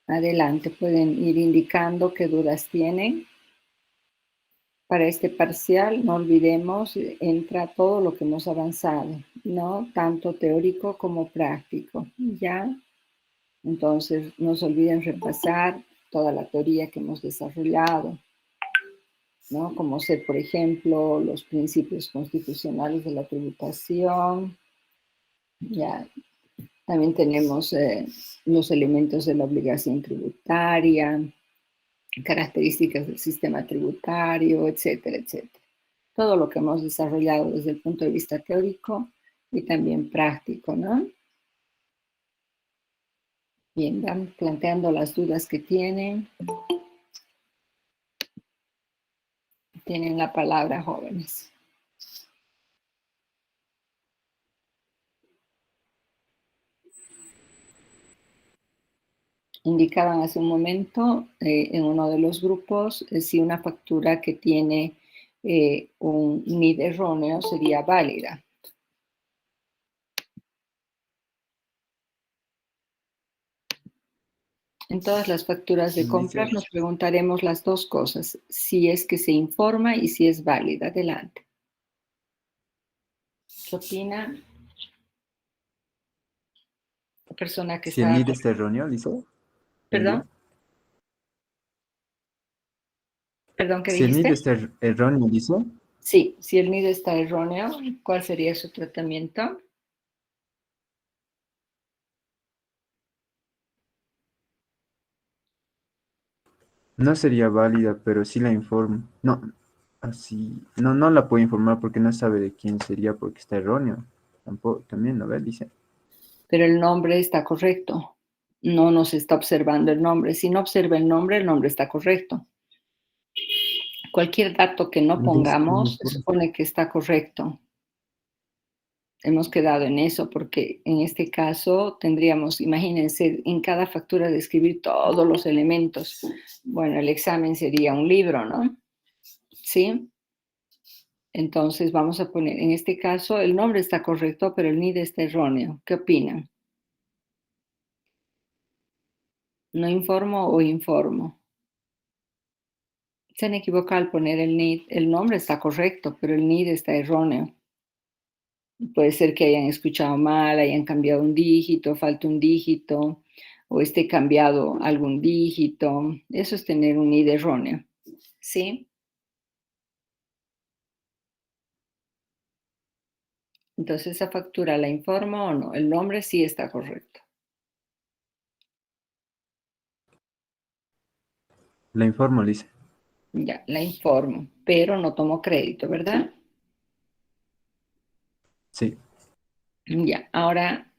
Adelante, pueden ir indicando qué dudas tienen. Para este parcial, no olvidemos, entra todo lo que hemos avanzado, ¿no? Tanto teórico como práctico, ¿ya? Entonces, no se olviden repasar toda la teoría que hemos desarrollado, ¿no? Como ser, por ejemplo, los principios constitucionales de la tributación, ya. También tenemos los elementos de la obligación tributaria, características del sistema tributario, etcétera, etcétera. Todo lo que hemos desarrollado desde el punto de vista teórico y también práctico, ¿no? Bien, van planteando las dudas que tienen. Tienen la palabra, jóvenes. Indicaban hace un momento en uno de los grupos si una factura que tiene un NID erróneo sería válida. En todas las facturas de compras nos preguntaremos las dos cosas, si es que se informa y si es válida. Adelante. ¿Qué opina la persona que Si está... el NID está erróneo, dice. ¿Perdón? ¿Perdón, qué Si el NID dijiste? está erróneo, dice. Sí, si el NID está erróneo, ¿cuál sería su tratamiento? No sería válida, pero sí la informo. No, así. No la puedo informar porque no sabe de quién sería porque está erróneo. Tampoco, también, ¿no ve? Dice. Pero el nombre está correcto. No nos está observando el nombre. Si no observa el nombre está correcto. Cualquier dato que no pongamos se supone que está correcto. Hemos quedado en eso porque en este caso tendríamos, imagínense, en cada factura describir todos los elementos. Bueno, el examen sería un libro, ¿no? ¿Sí? Entonces vamos a poner, en este caso el nombre está correcto, pero el NID está erróneo. ¿Qué opinan? ¿No informo o informo? Se han equivocado al poner el NID. El nombre está correcto, pero el NID está erróneo. Puede ser que hayan escuchado mal, hayan cambiado un dígito, falta un dígito, o esté cambiado algún dígito. Eso es tener un NID erróneo. ¿Sí? Entonces, ¿esa factura la informo o no? El nombre sí está correcto. La informo, dice. Ya, la informo, pero no tomo crédito, ¿verdad? Sí. Ya, ahora,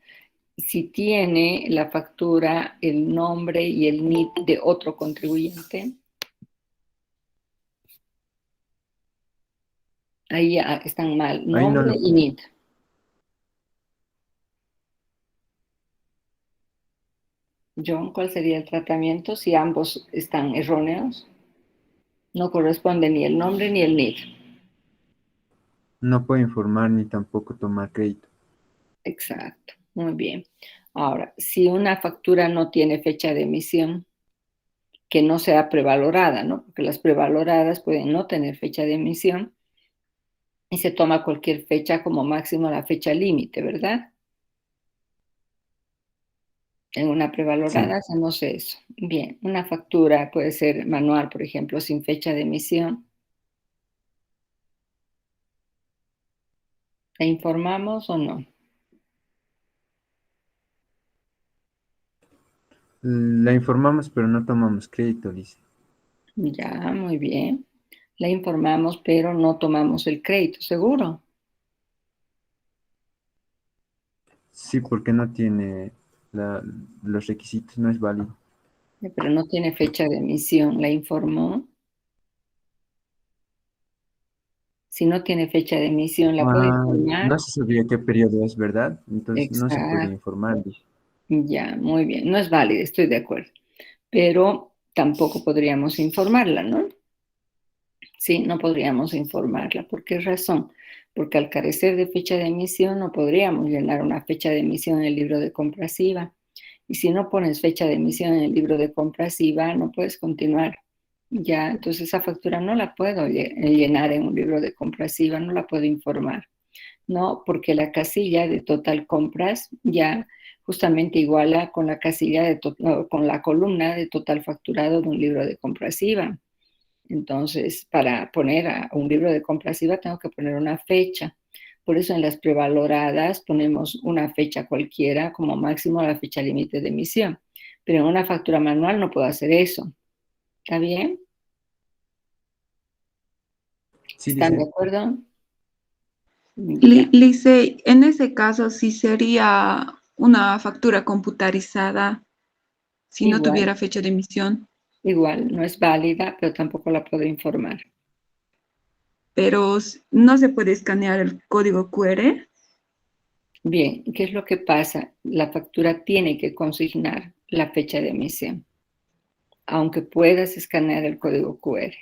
si tiene la factura el nombre y el NID de otro contribuyente, ahí ya están mal, Ahí no nombre lo y NID. John, ¿cuál sería el tratamiento si ambos están erróneos? No corresponde ni el nombre ni el NID. no puedo informar ni tampoco tomar crédito. Exacto, muy bien. Ahora, si una factura no tiene fecha de emisión, que no sea prevalorada, ¿no? Porque las prevaloradas pueden no tener fecha de emisión y se toma cualquier fecha como máximo la fecha límite, ¿verdad? En una Sí. prevalorada hacemos eso. Bien, una factura puede ser manual, por ejemplo, sin fecha de emisión. ¿La informamos o no? La informamos, pero no tomamos crédito, dice. Ya, muy bien. La informamos, pero no tomamos el crédito, ¿seguro? Sí, porque no tiene los requisitos, no es válido. Pero no tiene fecha de emisión. ¿La informó? Si no tiene fecha de emisión, ¿la puede No informar? se sabría qué periodo es, ¿verdad? Entonces no se podría Exacto. informar, dice. Ya, muy bien. No es válida, estoy de acuerdo. Pero tampoco podríamos informarla, ¿no? Sí, no podríamos informarla. ¿Por qué razón? Porque al carecer de fecha de emisión no podríamos llenar una fecha de emisión en el libro de compras IVA. Y si no pones fecha de emisión en el libro de compras IVA, no puedes continuar. Ya, entonces esa factura no la puedo llenar en un libro de compras IVA, no la puedo informar, ¿no? Porque la casilla de total compras ya justamente iguala con la casilla con la columna de total facturado de un libro de compras IVA. Entonces, para poner a un libro de compras IVA tengo que poner una fecha. Por eso en las prevaloradas ponemos una fecha cualquiera como máximo la fecha límite de emisión. Pero en una factura manual no puedo hacer eso. ¿Está bien? Sí, ¿Están de dice. acuerdo? Ya, Lice, en ese caso, sí sería una factura computarizada si no igual, tuviera fecha de emisión, igual, no es válida, pero tampoco la puedo informar. pero no se puede escanear el código QR. Bien, ¿qué es lo que pasa? La factura tiene que consignar la fecha de emisión, aunque puedas escanear el código QR.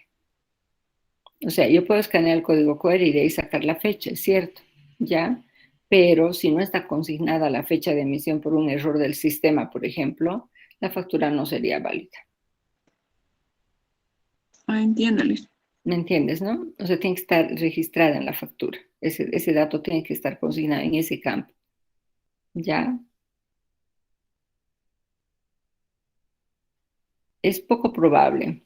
O sea, yo puedo escanear el código QR y de ahí sacar la fecha, es cierto, ¿ya? Pero si no está consignada la fecha de emisión por un error del sistema, por ejemplo, la factura no sería válida. Ah, entiendo, Lice. ¿Me entiendes, no? O sea, tiene que estar registrada en la factura. Ese dato tiene que estar consignado en ese campo, ¿ya? Es poco probable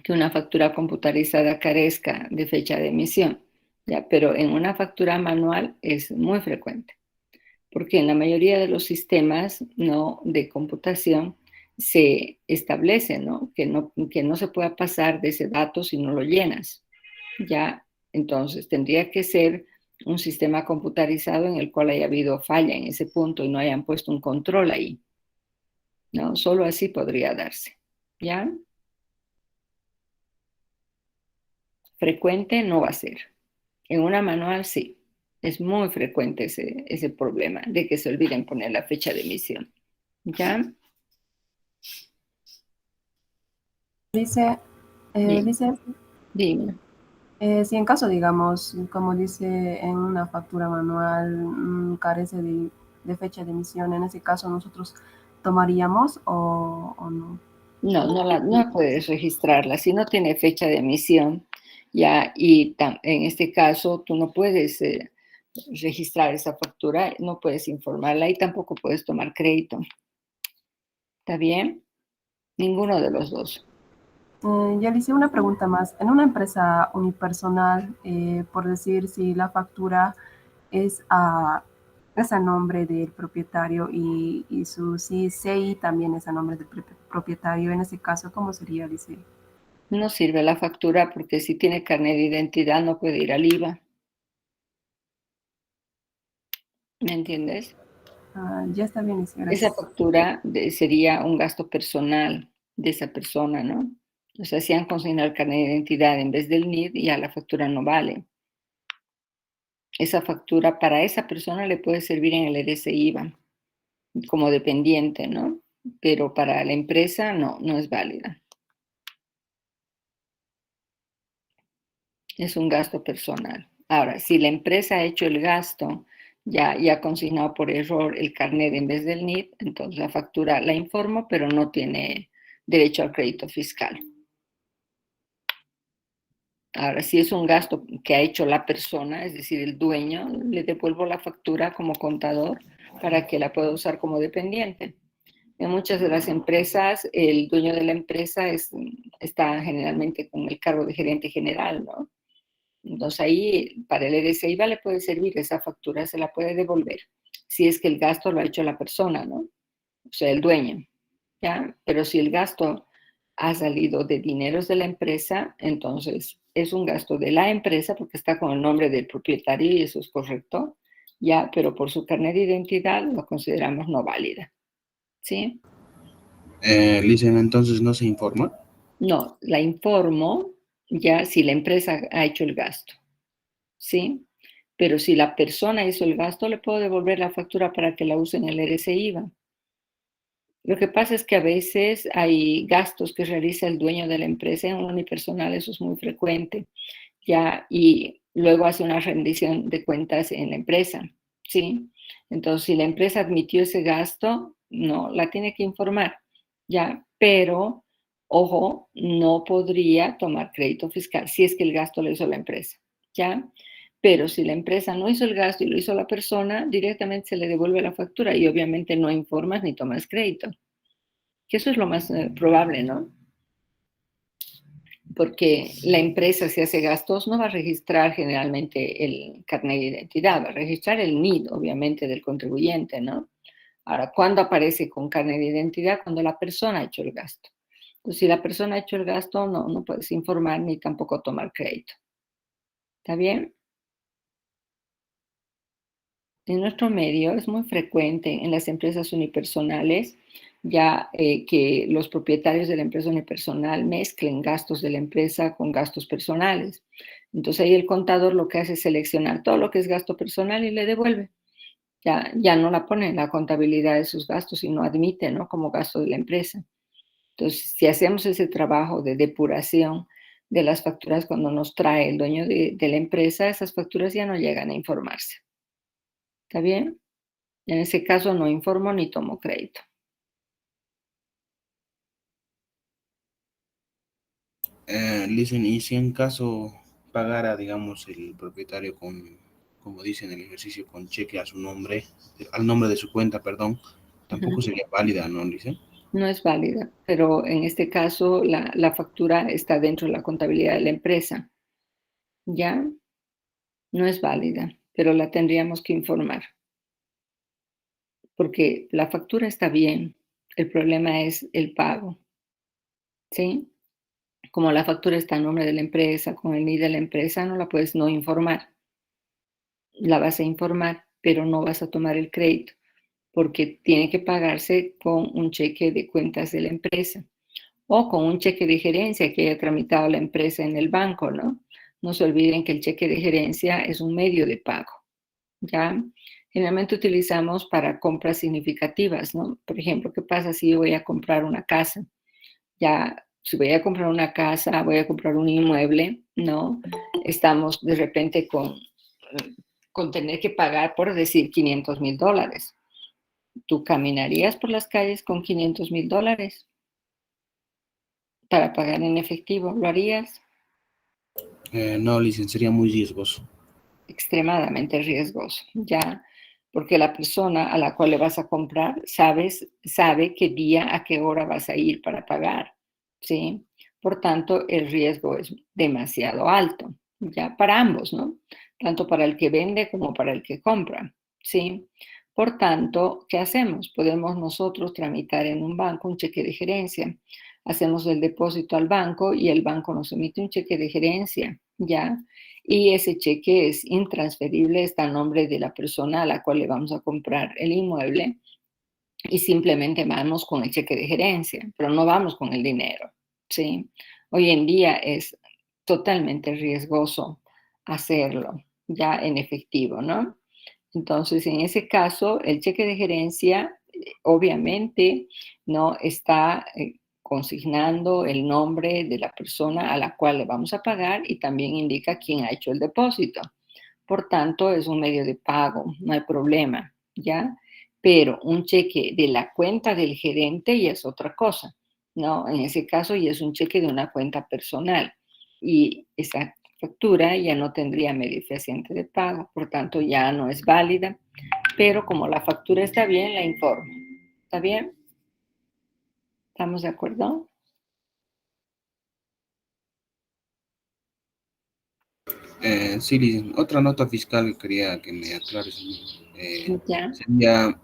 que una factura computarizada carezca de fecha de emisión, ¿ya? Pero en una factura manual es muy frecuente, porque en la mayoría de los sistemas, ¿no?, de computación se establece, ¿no?, que no se pueda pasar de ese dato si no lo llenas, ¿ya? Entonces tendría que ser un sistema computarizado en el cual haya habido falla en ese punto y no hayan puesto un control ahí, ¿no? Solo así podría darse, ¿ya? Frecuente no va a ser. En una manual sí. Es muy frecuente ese problema de que se olviden poner la fecha de emisión. ¿Ya? Dice, Bien, dice, dime. si en caso, digamos, como dice en una factura manual, carece de fecha de emisión, en ese caso nosotros tomaríamos o no. No, no puedes registrarla. Si no tiene fecha de emisión, ya, y en este caso tú no puedes registrar esa factura, no puedes informarla y tampoco puedes tomar crédito. ¿Está bien? Ninguno de los dos. Ya le hice una pregunta más. En una empresa unipersonal, por decir si la factura es a nombre del propietario y su CI también es a nombre del propietario, en ese caso, ¿cómo sería? Dice. No sirve la factura porque si tiene carnet de identidad no puede ir al IVA. ¿Me entiendes? Ya está bien, dice, Esa gracias. factura sería un gasto personal de esa persona, ¿no? O sea, si han consignado el carnet de identidad en vez del NID, ya la factura no vale. Esa factura para esa persona le puede servir en el RSIVA como dependiente, ¿no? Pero para la empresa no es válida. Es un gasto personal. Ahora, si la empresa ha hecho el gasto y ha consignado por error el carnet en vez del NID, entonces la factura la informo, pero no tiene derecho al crédito fiscal. Ahora, si es un gasto que ha hecho la persona, es decir, el dueño, le devuelvo la factura como contador para que la pueda usar como dependiente. En muchas de las empresas, el dueño de la empresa está generalmente con el cargo de gerente general, ¿no? Entonces ahí para el RSIVA le puede servir esa factura, se la puede devolver, si es que el gasto lo ha hecho la persona, ¿no? O sea, el dueño, ¿ya? Pero si el gasto ha salido de dineros de la empresa, entonces es un gasto de la empresa porque está con el nombre del propietario y eso es correcto, ¿ya? Pero por su carnet de identidad lo consideramos no válida, ¿sí? Licen, entonces no se informa. No, la informo ya si la empresa ha hecho el gasto, ¿sí? Pero si la persona hizo el gasto, le puedo devolver la factura para que la use en el RSIVA. Lo que pasa es que a veces hay gastos que realiza el dueño de la empresa en un unipersonal, eso es muy frecuente, ya, y luego hace una rendición de cuentas en la empresa, ¿sí? Entonces, si la empresa admitió ese gasto, no, la tiene que informar, ¿ya? Pero, ojo, no podría tomar crédito fiscal si es que el gasto lo hizo la empresa, ¿ya? Pero si la empresa no hizo el gasto y lo hizo la persona, directamente se le devuelve la factura y obviamente no informas ni tomas crédito. Que eso es lo más probable, ¿no? Porque la empresa, si hace gastos, no va a registrar generalmente el carnet de identidad, va a registrar el NID, obviamente, del contribuyente, ¿no? Ahora, ¿cuándo aparece con carnet de identidad? Cuando la persona ha hecho el gasto. Pues si la persona ha hecho el gasto, no puedes informar ni tampoco tomar crédito. ¿Está bien? En nuestro medio es muy frecuente en las empresas unipersonales ya que los propietarios de la empresa unipersonal mezclen gastos de la empresa con gastos personales. Entonces ahí el contador lo que hace es seleccionar todo lo que es gasto personal y le devuelve. Ya no la pone en la contabilidad de sus gastos y no admite, ¿no? Como gasto de la empresa. Entonces, si hacemos ese trabajo de depuración de las facturas cuando nos trae el dueño de la empresa, esas facturas ya no llegan a informarse. ¿Está bien? En ese caso no informo ni tomo crédito. Listen, y si en caso pagara, digamos, el propietario con, como dice en el ejercicio, con cheque a su nombre, al nombre de su cuenta, perdón, tampoco sería válida, ¿no, Listen? No es válida, pero en este caso la factura está dentro de la contabilidad de la empresa. ¿Ya? No es válida, pero la tendríamos que informar, porque la factura está bien, el problema es el pago, ¿sí? Como la factura está a nombre de la empresa, con el NID de la empresa, no la puedes no informar. La vas a informar, pero no vas a tomar el crédito, porque tiene que pagarse con un cheque de cuentas de la empresa o con un cheque de gerencia que haya tramitado la empresa en el banco, ¿no? No se olviden que el cheque de gerencia es un medio de pago, ¿ya? Generalmente utilizamos para compras significativas, ¿no? Por ejemplo, ¿qué pasa si yo voy a comprar una casa? Ya, si voy a comprar una casa, voy a comprar un inmueble, ¿no? Estamos de repente con tener que pagar, por decir, $500,000. ¿Tú caminarías por las calles con $500,000 para pagar en efectivo? ¿Lo harías? No, Listen, sería muy riesgoso. Extremadamente riesgoso, ¿ya? Porque la persona a la cual le vas a comprar sabe qué día, a qué hora vas a ir para pagar, ¿sí? Por tanto, el riesgo es demasiado alto, ¿ya? Para ambos, ¿no? Tanto para el que vende como para el que compra, ¿sí? Por tanto, ¿qué hacemos? Podemos nosotros tramitar en un banco un cheque de gerencia. Hacemos el depósito al banco y el banco nos emite un cheque de gerencia, ¿ya? Y ese cheque es intransferible, está a nombre de la persona a la cual le vamos a comprar el inmueble y simplemente vamos con el cheque de gerencia, pero no vamos con el dinero, ¿sí? Hoy en día es totalmente riesgoso hacerlo ya en efectivo, ¿no? Entonces, en ese caso, el cheque de gerencia obviamente no está consignando el nombre de la persona a la cual le vamos a pagar y también indica quién ha hecho el depósito. Por tanto, es un medio de pago, no hay problema, ¿ya? Pero un cheque de la cuenta del gerente ya es otra cosa, ¿no? En ese caso ya es un cheque de una cuenta personal y esa factura ya no tendría medio fehaciente de pago, por tanto ya no es válida, pero como la factura está bien, la informo. ¿Está bien? ¿Estamos de acuerdo? Sí, Listen, otra nota fiscal que quería que me aclares. Ya. Sería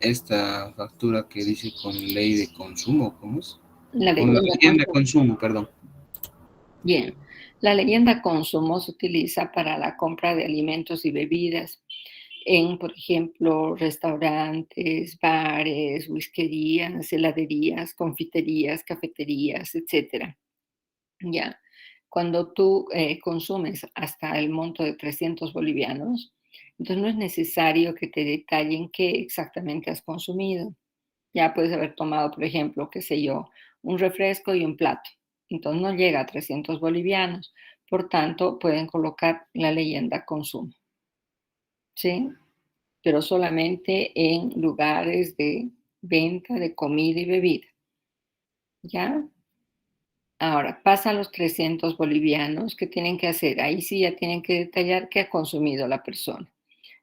esta factura que dice con ley de consumo, ¿cómo es? La Con la leyenda leyenda de consumo. consumo, perdón. Bien. La leyenda consumo se utiliza para la compra de alimentos y bebidas en, por ejemplo, restaurantes, bares, whiskerías, heladerías, confiterías, cafeterías, etcétera. Ya. Cuando tú consumes hasta el monto de 300 bolivianos, entonces no es necesario que te detallen qué exactamente has consumido. Ya puedes haber tomado, por ejemplo, qué sé yo, un refresco y un plato. Entonces no llega a 300 bolivianos. Por tanto, pueden colocar la leyenda consumo. ¿Sí? pero solamente en lugares de venta de comida y bebida. ¿Ya? Ahora, pasan los 300 bolivianos, ¿qué tienen que hacer? Ahí sí ya tienen que detallar qué ha consumido la persona.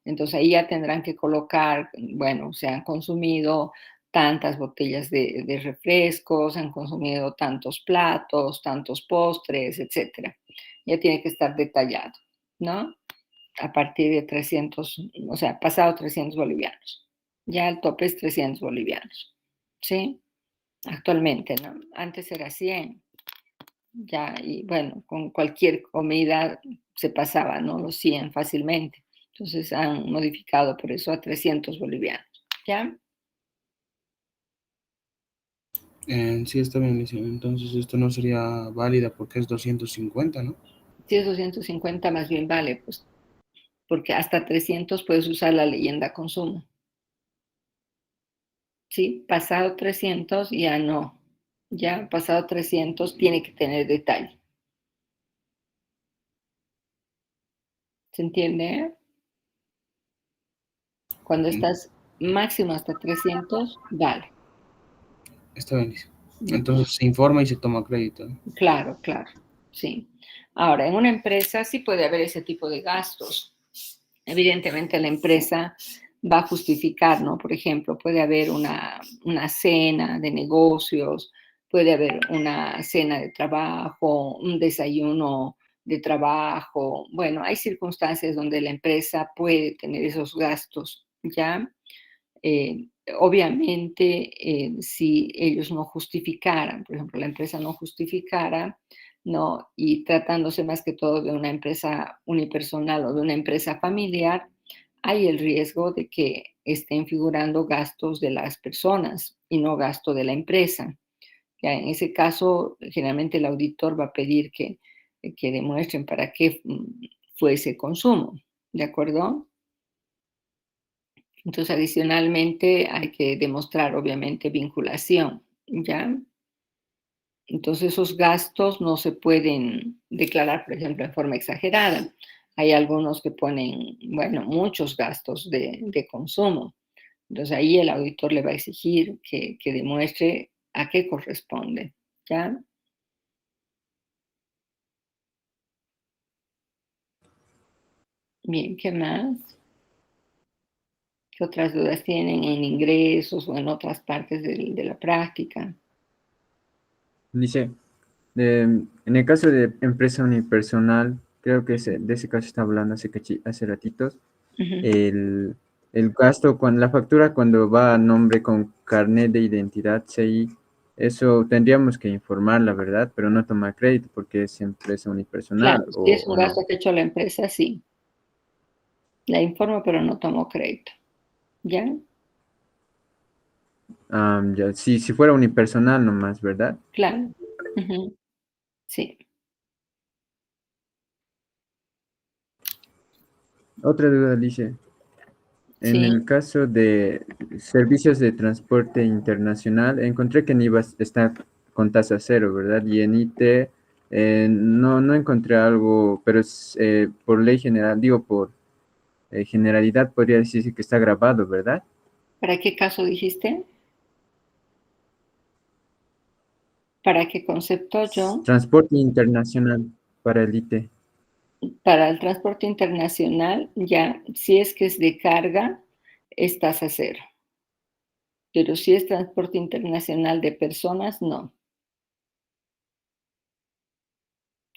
Entonces ahí ya tendrán que colocar, bueno, se han consumido tantas botellas de refrescos, han consumido tantos platos, tantos postres, etcétera. Ya tiene que estar detallado, ¿no? A partir de 300, o sea, pasado 300 bolivianos. Ya el tope es 300 bolivianos, ¿sí? Actualmente, ¿no? Antes era 100, ya, y bueno, con cualquier comida se pasaba, ¿no? Los 100 fácilmente. Entonces han modificado por eso a 300 bolivianos, ¿ya? Sí, está bien, Alicia. Entonces esto no sería válida porque es 250, ¿no? Si es 250 más bien vale, pues, porque hasta 300 puedes usar la leyenda consumo. ¿Sí? Pasado 300 ya no. Ya pasado 300 tiene que tener detalle. ¿Se entiende? Cuando estás máximo hasta 300, vale. Está bien, Alicia. Entonces se informa y se toma crédito, ¿no? Claro, claro, sí. Ahora, en una empresa sí puede haber ese tipo de gastos. Evidentemente la empresa va a justificar, ¿no? Por ejemplo, puede haber una cena de negocios, puede haber una cena de trabajo, un desayuno de trabajo. Bueno, hay circunstancias donde la empresa puede tener esos gastos, ¿ya? Eh, Obviamente, si ellos no justificaran, por ejemplo, la empresa no justificara, ¿no? Y tratándose más que todo de una empresa unipersonal o de una empresa familiar, hay el riesgo de que estén figurando gastos de las personas y no gasto de la empresa. Ya en ese caso, generalmente el auditor va a pedir que demuestren para qué fue ese consumo, ¿de acuerdo? Entonces, adicionalmente, hay que demostrar, obviamente, vinculación, ¿ya? Entonces, esos gastos no se pueden declarar, por ejemplo, en forma exagerada. Hay algunos que ponen, bueno, muchos gastos de consumo. Entonces, ahí el auditor le va a exigir que demuestre a qué corresponde, ¿ya? Bien, ¿qué más? ¿Qué otras dudas tienen en ingresos o en otras partes de la práctica? Dice, en el caso de empresa unipersonal, creo que de ese caso está hablando hace ratitos, Ujú. el gasto, la factura cuando va a nombre con carnet de identidad, CI, eso tendríamos que informarla, ¿verdad? Pero no tomar crédito porque es empresa Claro, unipersonal si es un o no. gasto que ha hecho la empresa, sí. La informo, pero no tomo crédito. ¿Ya? Ya, si fuera unipersonal nomás, ¿verdad? Claro. Ujú. Sí. Otra duda dice, en Sí. el caso de servicios de transporte internacional, encontré que en IVA está con tasa cero, ¿verdad? Y en IT no encontré algo, pero por ley general, digo, por generalidad podría decirse que está grabado, ¿verdad? ¿Para qué caso dijiste? ¿Para qué concepto yo? Transporte internacional para el IT. Para el transporte internacional, ya, si es que es de carga, es tasa cero. Pero si es transporte internacional de personas, no.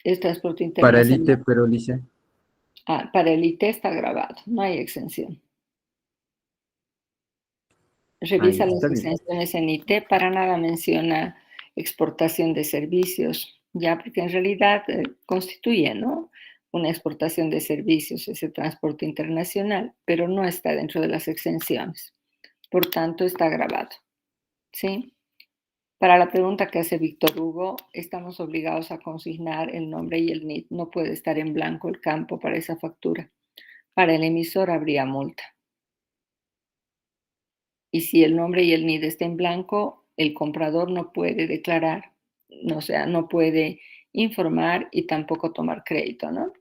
Es transporte Para el IT, internacional. pero dice, Para el IT está grabado, no hay exención. ahí Revisa las está bien. exenciones en IT, para nada menciona exportación de servicios, ya porque en realidad constituye, ¿no? Una exportación de servicios, ese transporte internacional, pero no está dentro de las exenciones. Por tanto, está grabado, ¿sí? Para la pregunta que hace Víctor Hugo, estamos obligados a consignar el nombre y el NID. No puede estar en blanco el campo para esa factura. Para el emisor habría multa. Y si el nombre y el NID está en blanco, el comprador no puede declarar, o sea, no puede informar y tampoco tomar crédito, ¿no?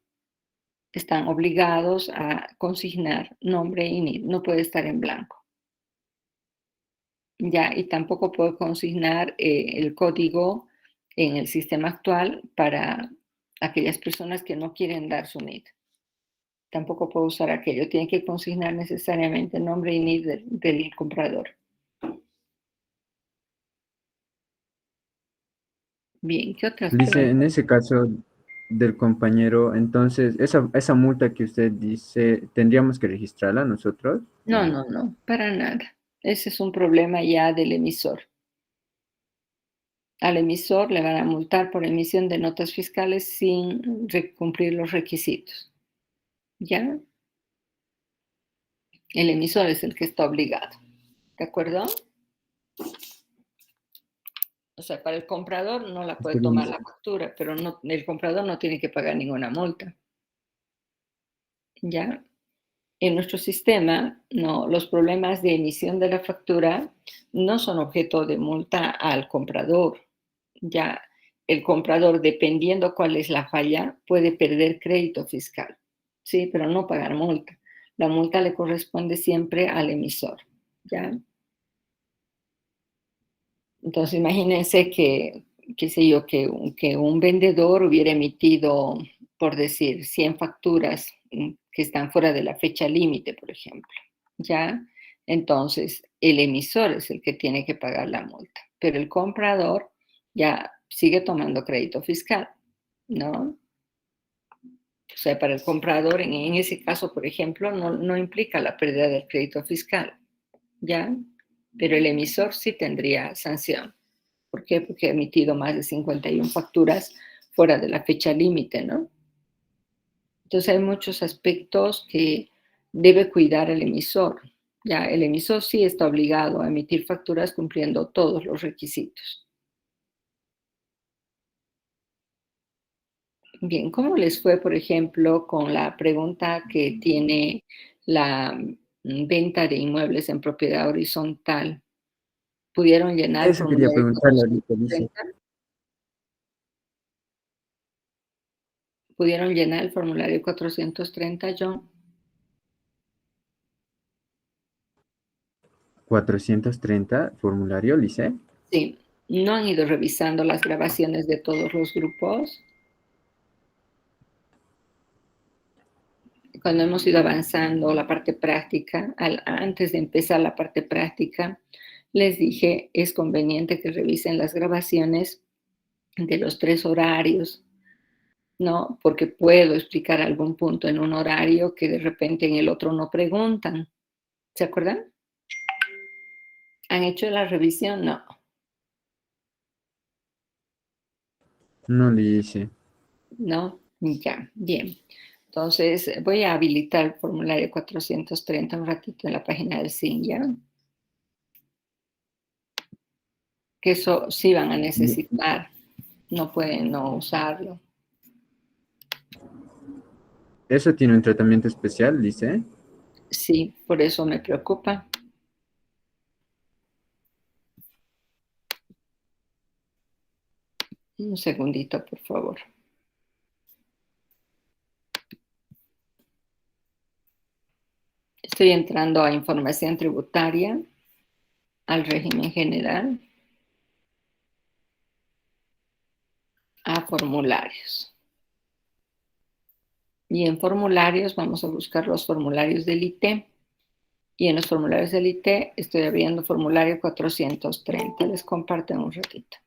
están obligados a consignar nombre y NID, no puede estar en blanco. Ya, y tampoco puedo consignar el código en el sistema actual para aquellas personas que no quieren dar su NID. Tampoco puedo usar aquello, tiene que consignar necesariamente nombre y NID del comprador. Bien, ¿qué otras Dice, preguntas? en ese caso del compañero, entonces, esa multa que usted dice, ¿tendríamos que registrarla nosotros? No, no, no, para nada. Ese es un problema ya del emisor. Al emisor le van a multar por emisión de notas fiscales sin cumplir los requisitos. ¿Ya? El emisor es el que está obligado. ¿De acuerdo? O sea, para el comprador no la puede Está bien, tomar dice. la factura, pero no, el comprador no tiene que pagar ninguna multa. ¿Ya? En nuestro sistema, no, los problemas de emisión de la factura no son objeto de multa al comprador. Ya el comprador, dependiendo cuál es la falla, puede perder crédito fiscal, sí, pero no pagar multa. La multa le corresponde siempre al emisor, ¿ya? Entonces, imagínense que, qué sé yo, que un vendedor hubiera emitido, por decir, 100 facturas que están fuera de la fecha límite, por ejemplo, ¿ya? Entonces, el emisor es el que tiene que pagar la multa, pero el comprador ya sigue tomando crédito fiscal, ¿no? O sea, para el comprador, en ese caso, por ejemplo, no implica la pérdida del crédito fiscal, ¿ya? Pero el emisor sí tendría sanción. ¿Por qué? Porque ha emitido más de 51 facturas fuera de la fecha límite, ¿no? Entonces hay muchos aspectos que debe cuidar el emisor. Ya, el emisor sí está obligado a emitir facturas cumpliendo todos los requisitos. Bien, ¿cómo les fue, por ejemplo, con la pregunta que tiene la venta de inmuebles en propiedad horizontal? ¿Pudieron llenar el Eso quería formulario preguntarle ahorita, dice. 430? ¿Pudieron llenar el formulario 430, John? 430 formulario, Lice. Sí, ¿no han ido revisando las grabaciones de todos los grupos? Cuando hemos ido avanzando la parte práctica, antes de empezar la parte práctica, les dije, es conveniente que revisen las grabaciones de los 3 horarios, ¿no? Porque puedo explicar algún punto en un horario que de repente en el otro no preguntan. ¿Se acuerdan? ¿Han hecho la revisión? No. No, Lice. ¿No? Ya, bien. Entonces, voy a habilitar el formulario 430 un ratito en la página del SIN, ¿ya? Que eso sí van a necesitar, no pueden no usarlo. ¿Eso tiene un tratamiento especial, Lice? Sí, por eso me preocupa. Un segundito, por favor. Estoy entrando a información tributaria, al régimen general, a formularios. Y en formularios vamos a buscar los formularios del IT. Y en los formularios del IT estoy abriendo formulario 430. Les comparto en un ratito.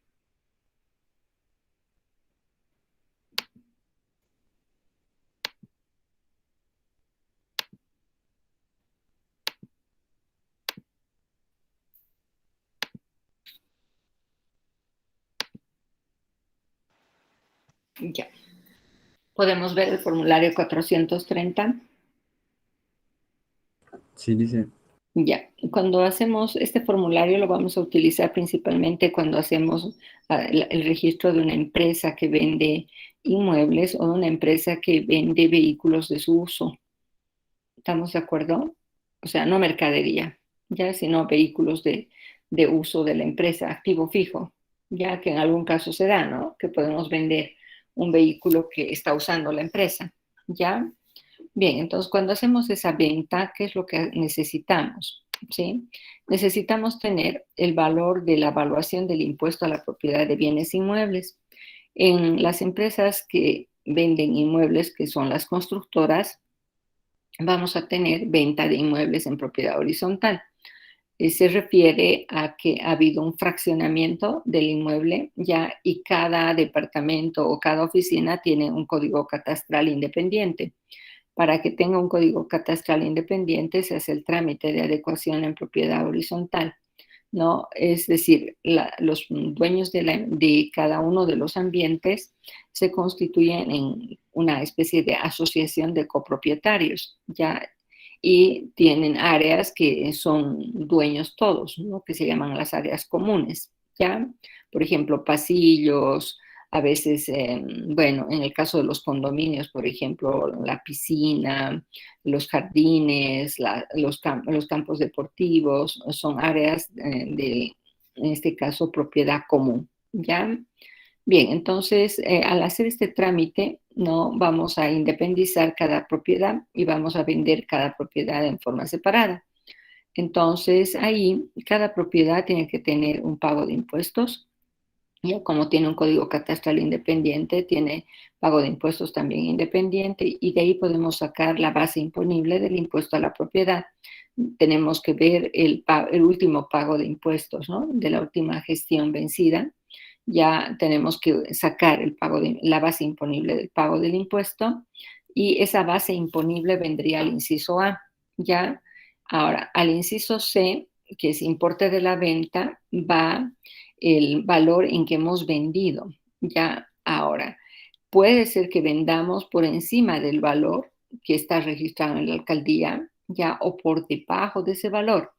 Ya. Podemos ver el formulario 430. Sí, Lice. Ya, cuando hacemos este formulario lo vamos a utilizar principalmente cuando hacemos el registro de una empresa que vende inmuebles o de una empresa que vende vehículos de su uso. ¿Estamos de acuerdo? O sea, no mercadería, ya, sino vehículos de uso de la empresa, activo fijo, ya que en algún caso se da, ¿no? Que podemos vender un vehículo que está usando la empresa, ¿ya? Bien, entonces cuando hacemos esa venta, ¿qué es lo que necesitamos? ¿Sí? Necesitamos tener el valor de la evaluación del impuesto a la propiedad de bienes inmuebles. En las empresas que venden inmuebles, que son las constructoras, vamos a tener venta de inmuebles en propiedad horizontal. Se refiere a que ha habido un fraccionamiento del inmueble ya y cada departamento o cada oficina tiene un código catastral independiente. Para que tenga un código catastral independiente se hace el trámite de adecuación en propiedad horizontal, ¿no? Es decir, los dueños de cada uno de los ambientes se constituyen en una especie de asociación de copropietarios, ¿ya? Y tienen áreas que son dueños todos, ¿no? Que se llaman las áreas comunes, ¿ya? Por ejemplo, pasillos, a veces, bueno, en el caso de los condominios, por ejemplo, la piscina, los jardines, los campos deportivos, son áreas de, en este caso, propiedad común, ¿ya? Bien, entonces, al hacer este trámite, no vamos a independizar cada propiedad y vamos a vender cada propiedad en forma separada. Entonces, ahí, cada propiedad tiene que tener un pago de impuestos. Ya como tiene un código catastral independiente, tiene pago de impuestos también independiente y de ahí podemos sacar la base imponible del impuesto a la propiedad. Tenemos que ver el último pago de impuestos, ¿no? De la última gestión vencida. Ya tenemos que sacar la base imponible del pago del impuesto y esa base imponible vendría al inciso A. Ya, ahora, al inciso C, que es importe de la venta, va el valor en que hemos vendido. Ya, ahora, puede ser que vendamos por encima del valor que está registrado en la alcaldía, ya, o por debajo de ese valor,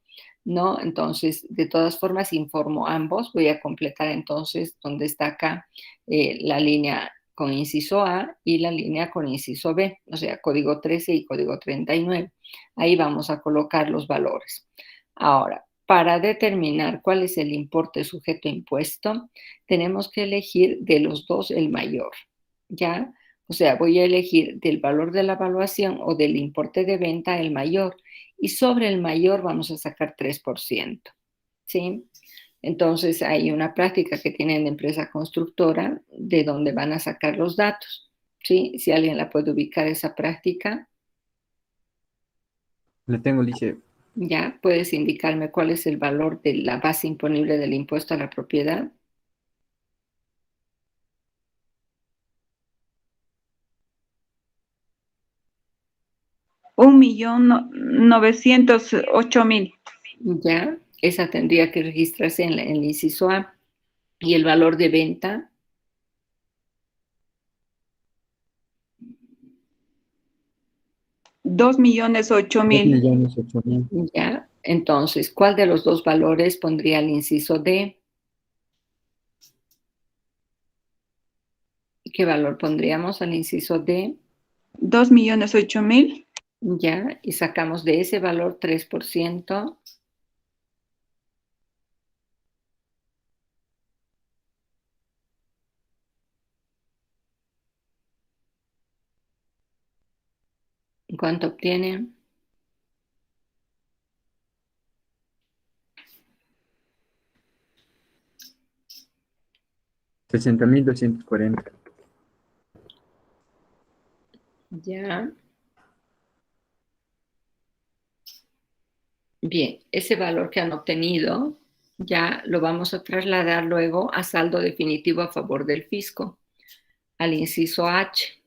¿no? Entonces, de todas formas, informo ambos. Voy a completar entonces donde está acá la línea con inciso A y la línea con inciso B, o sea, código 13 y código 39. Ahí vamos a colocar los valores. Ahora, para determinar cuál es el importe sujeto a impuesto, tenemos que elegir de los dos el mayor, ¿ya? O sea, voy a elegir del valor de la evaluación o del importe de venta el mayor y sobre el mayor vamos a sacar 3%, ¿sí? Entonces hay una práctica que tienen de empresa constructora de donde van a sacar los datos, ¿sí? Si alguien la puede ubicar esa práctica, Le tengo, Lice. ya puedes indicarme cuál es el valor de la base imponible del impuesto a la propiedad. $1.908.000. Ya, esa tendría que registrarse en el inciso A. Y el valor de venta, $2.008.000. 2.008.000. ya. Entonces, ¿cuál de los dos valores pondría el inciso D? ¿Qué valor pondríamos al inciso D? $2.008.000. Ya, y sacamos de ese valor 3%. ¿Cuánto obtiene? $60.240. Ya. Bien, ese valor que han obtenido ya lo vamos a trasladar luego a saldo definitivo a favor del fisco, al inciso H.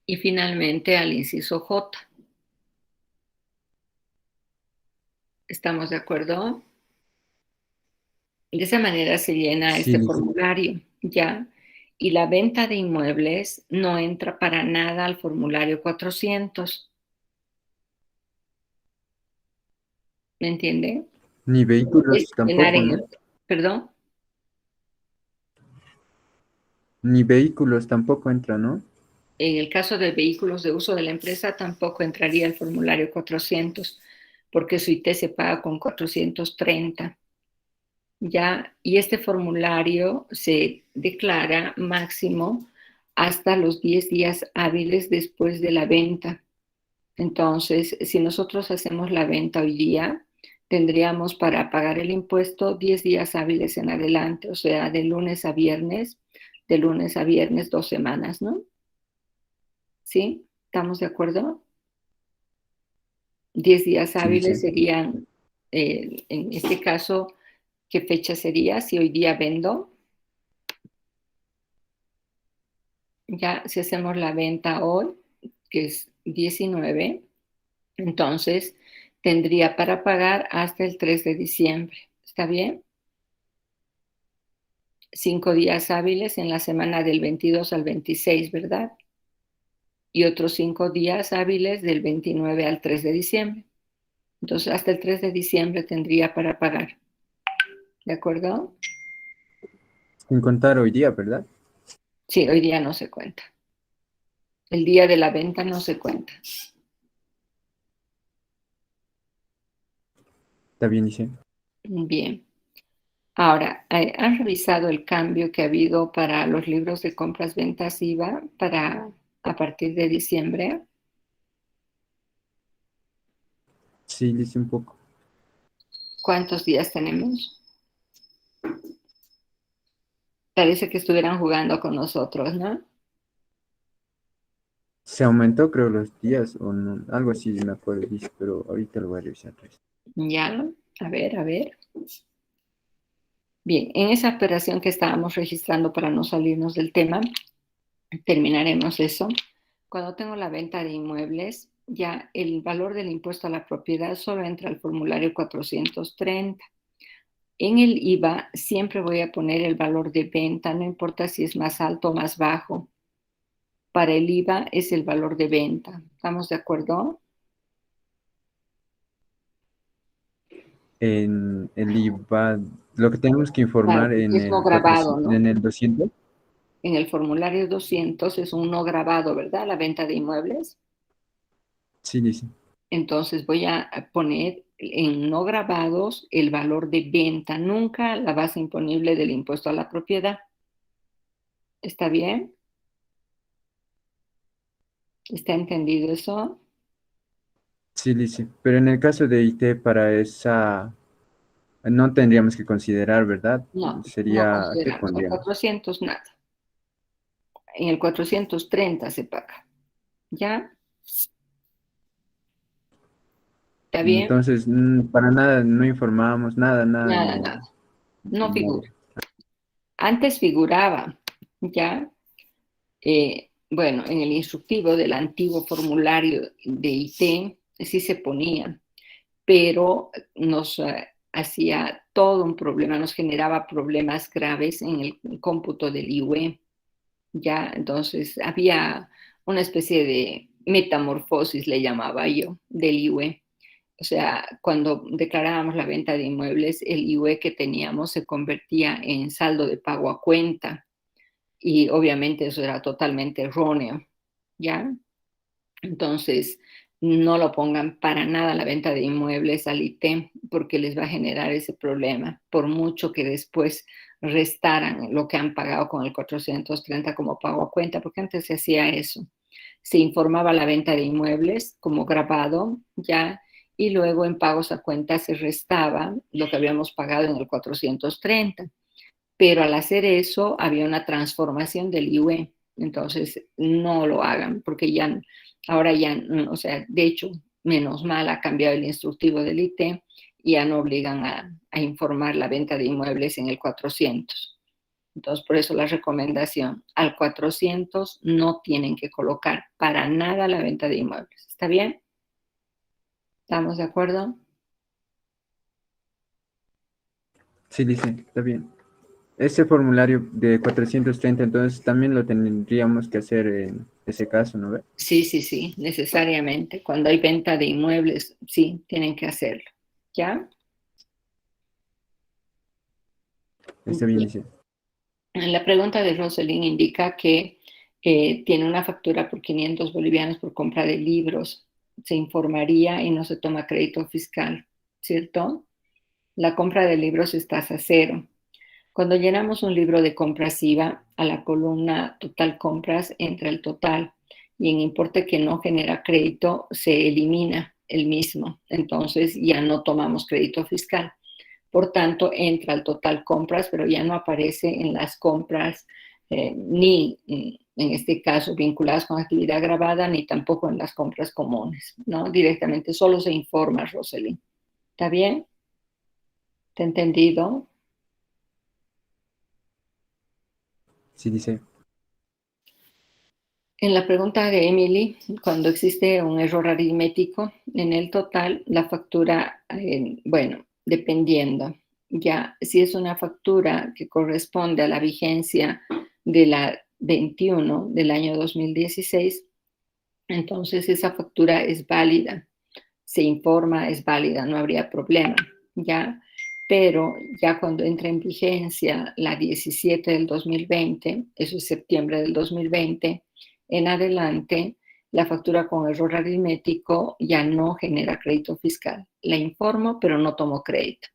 Y finalmente al inciso J. ¿Estamos de acuerdo? De esa manera se llena Sí, este Lice. formulario, ¿ya? Y la venta de inmuebles no entra para nada al formulario 400. ¿Me entiende? Ni vehículos Es llenar tampoco, ¿no? perdón, Ni vehículos tampoco entra, ¿no? en el caso de vehículos de uso de la empresa tampoco entraría el formulario 400 porque su IT se paga con 430. ¿Ya? Y este formulario se declara máximo hasta los 10 días hábiles después de la venta. Entonces, si nosotros hacemos la venta hoy día, tendríamos para pagar el impuesto 10 días hábiles en adelante, o sea, de lunes a viernes 2 semanas, ¿no? ¿Sí? ¿Estamos de acuerdo? 10 días hábiles serían, en este caso, ¿qué fecha sería? Si hoy día vendo, ya si hacemos la venta hoy, que es 19, entonces tendría para pagar hasta el 3 de diciembre. ¿Está bien? 5 días hábiles en la semana del 22 al 26, ¿verdad? Y otros 5 días hábiles del 29 al 3 de diciembre. Entonces, hasta el 3 de diciembre tendría para pagar. ¿De acuerdo? Sin contar hoy día, ¿verdad? Sí, hoy día no se cuenta. El día de la venta no se cuenta. Está bien, dice. Bien. Ahora, ¿han revisado el cambio que ha habido para los libros de compras, ventas IVA a partir de diciembre? Sí, dice un poco. ¿Cuántos días tenemos? Parece que estuvieran jugando con nosotros, ¿no? Se aumentó, creo, los días, o no, algo así, me acuerdo, dice, pero ahorita lo voy a revisar. Ya, a ver. Bien, en esa operación que estábamos registrando para no salirnos del tema, terminaremos eso. Cuando tengo la venta de inmuebles, ya el valor del impuesto a la propiedad solo entra al formulario 430. En el IVA siempre voy a poner el valor de venta, no importa si es más alto o más bajo. Para el IVA es el valor de venta. ¿Estamos de acuerdo? En el IVA, lo que tenemos que informar Claro, en es no el grabado, 400, ¿no? en el 200. En el formulario 200 es un no grabado, ¿verdad? La venta de inmuebles. Sí, dice. Entonces voy a poner en no grabados el valor de venta, nunca la base imponible del impuesto a la propiedad. ¿Está bien? ¿Está entendido eso? Sí, dice. Pero en el caso de IT, para esa, no tendríamos que considerar, ¿verdad? No Sería, ¿qué consideramos. El pondríamos? 400 nada. En el 430 se paga. ¿Ya? ¿Está bien? Entonces, para nada, no informábamos nada en Nada, el nada. No formulario. figura. Antes figuraba, ¿ya? Bueno, en el instructivo del antiguo formulario de IT sí se ponía, pero nos hacía todo un problema, nos generaba problemas graves en el cómputo del IUE. Ya, entonces había una especie de metamorfosis, le llamaba yo, del IUE. O sea, cuando declarábamos la venta de inmuebles, el IUE que teníamos se convertía en saldo de pago a cuenta y obviamente eso era totalmente erróneo, ¿ya? Entonces, no lo pongan para nada a la venta de inmuebles al IT porque les va a generar ese problema, por mucho que después restaran lo que han pagado con el 430 como pago a cuenta, porque antes se hacía eso. Se informaba la venta de inmuebles como grabado, ya, y luego en pagos a cuenta se restaba lo que habíamos pagado en el 430. Pero al hacer eso había una transformación del IUE. Entonces, no lo hagan, porque ya, ahora ya, o sea, de hecho, menos mal ha cambiado el instructivo del IT y ya no obligan a informar la venta de inmuebles en el 400. Entonces, por eso la recomendación, al 400 no tienen que colocar para nada la venta de inmuebles. ¿Está bien? ¿Estamos de acuerdo? Sí, dice, está bien. Ese formulario de 430, entonces también lo tendríamos que hacer en ese caso, ¿no ve? Sí, necesariamente. Cuando hay venta de inmuebles, sí, tienen que hacerlo. ¿Ya? Está bien, dice. La pregunta de Roselyn indica que tiene una factura por 500 bolivianos por compra de libros. Se informaría y no se toma crédito fiscal, ¿cierto? La compra de libros es tasa cero. Cuando llenamos un libro de compras IVA, a la columna total compras entra el total y en importe que no genera crédito se elimina el mismo. Entonces ya no tomamos crédito fiscal. Por tanto, entra el total compras, pero ya no aparece en las compras ni en este caso vinculadas con actividad grabada, ni tampoco en las compras comunes, ¿no? Directamente solo se informa, Roselyn. ¿Está bien? ¿Te he entendido? Sí, dice. En la pregunta de Emily, cuando existe un error aritmético en el total, la factura, bueno, dependiendo, ya si es una factura que corresponde a la vigencia de la 21 del año 2016, entonces esa factura es válida, se informa, es válida, no habría problema, ya. Pero ya cuando entra en vigencia la 17 del 2020, eso es septiembre del 2020, en adelante, la factura con error aritmético ya no genera crédito fiscal. La informo, pero no tomo crédito.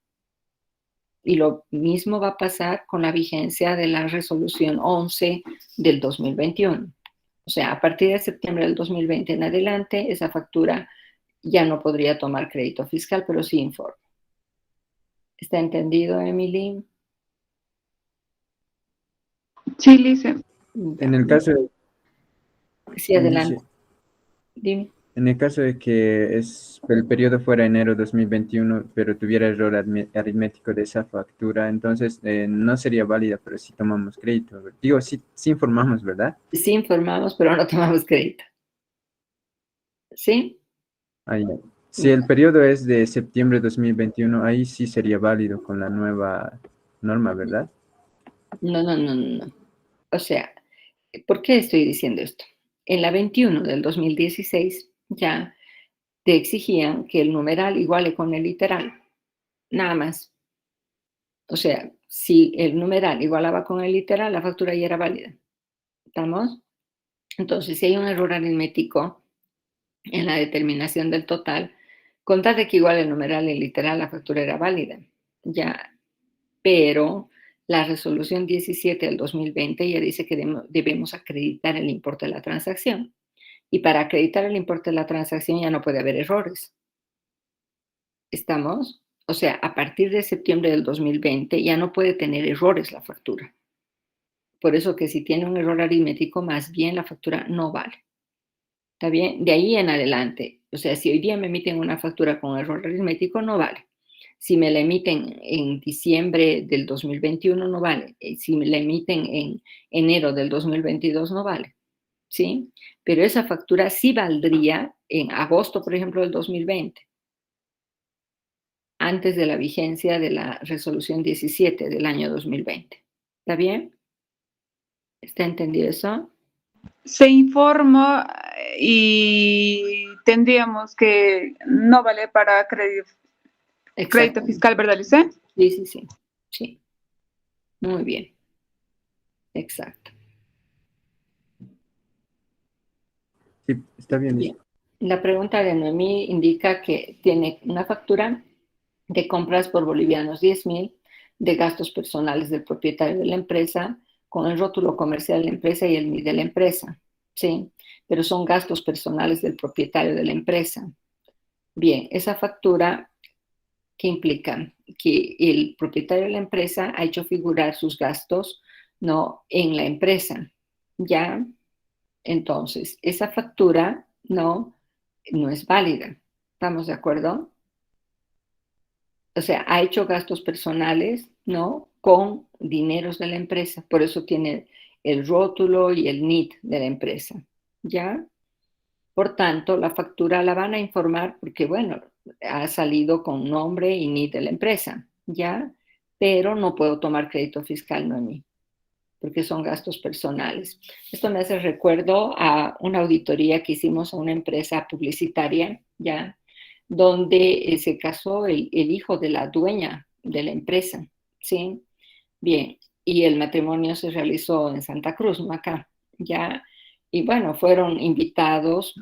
Y lo mismo va a pasar con la vigencia de la resolución 11 del 2021. O sea, a partir de septiembre del 2020 en adelante, esa factura ya no podría tomar crédito fiscal, pero sí informa. ¿Está entendido, Emily? Sí, Lice. En el caso de, Sí, adelante. Dime. en el caso de que el periodo fuera enero 2021, pero tuviera error aritmético de esa factura, entonces no sería válida, pero sí tomamos crédito. Digo, sí informamos, ¿verdad? Sí informamos, pero no tomamos crédito. ¿Sí? Ahí. Si el periodo es de septiembre de 2021, ahí sí sería válido con la nueva norma, ¿verdad? No. O sea, ¿por qué estoy diciendo esto? En la 21 del 2016 ya te exigían que el numeral iguale con el literal, nada más. O sea, si el numeral igualaba con el literal, la factura ya era válida. ¿Estamos? Entonces, si hay un error aritmético en la determinación del total, contate que igual el numeral y el literal, la factura era válida. Ya, pero la resolución 17 del 2020 ya dice que debemos acreditar el importe de la transacción. Y para acreditar el importe de la transacción ya no puede haber errores. ¿Estamos? O sea, a partir de septiembre del 2020 ya no puede tener errores la factura. Por eso que si tiene un error aritmético, más bien la factura no vale. ¿Está bien? De ahí en adelante. O sea, si hoy día me emiten una factura con error aritmético, no vale. Si me la emiten en diciembre del 2021, no vale. Si me la emiten en enero del 2022, no vale. ¿Sí? Pero esa factura sí valdría en agosto, por ejemplo, del 2020, antes de la vigencia de la resolución 17 del año 2020. ¿Está bien? ¿Está entendido eso? Se informa y tendríamos que no vale para crédito fiscal, ¿verdad, Lice? Sí. Muy bien. Exacto. Sí, está bien. Bien. La pregunta de Noemí indica que tiene una factura de compras por bolivianos 10.000, de gastos personales del propietario de la empresa, con el rótulo comercial de la empresa y el NID de la empresa, ¿sí? Pero son gastos personales del propietario de la empresa. Bien, esa factura, ¿qué implica? Que el propietario de la empresa ha hecho figurar sus gastos, ¿no?, en la empresa, ¿ya? Entonces, esa factura no es válida. ¿Estamos de acuerdo? O sea, ha hecho gastos personales, ¿no?, con dineros de la empresa. Por eso tiene el rótulo y el NID de la empresa. ¿Ya? Por tanto, la factura la van a informar porque, bueno, ha salido con nombre y NID de la empresa. ¿Ya? Pero no puedo tomar crédito fiscal, Noemí, porque son gastos personales. Esto me hace recuerdo a una auditoría que hicimos a una empresa publicitaria, ¿ya?, donde se casó el hijo de la dueña de la empresa, ¿sí? Bien, y el matrimonio se realizó en Santa Cruz, no acá, ¿ya? Y bueno, fueron invitados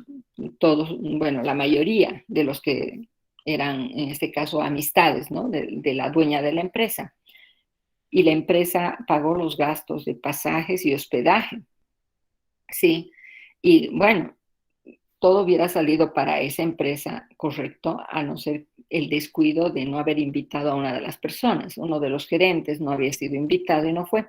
todos, bueno, la mayoría de los que eran, en este caso, amistades, ¿no?, de la dueña de la empresa. y la empresa pagó los gastos de pasajes y hospedaje. Sí, y bueno, todo hubiera salido para esa empresa correcto, a no ser el descuido de no haber invitado a una de las personas. Uno de los gerentes no había sido invitado y no fue.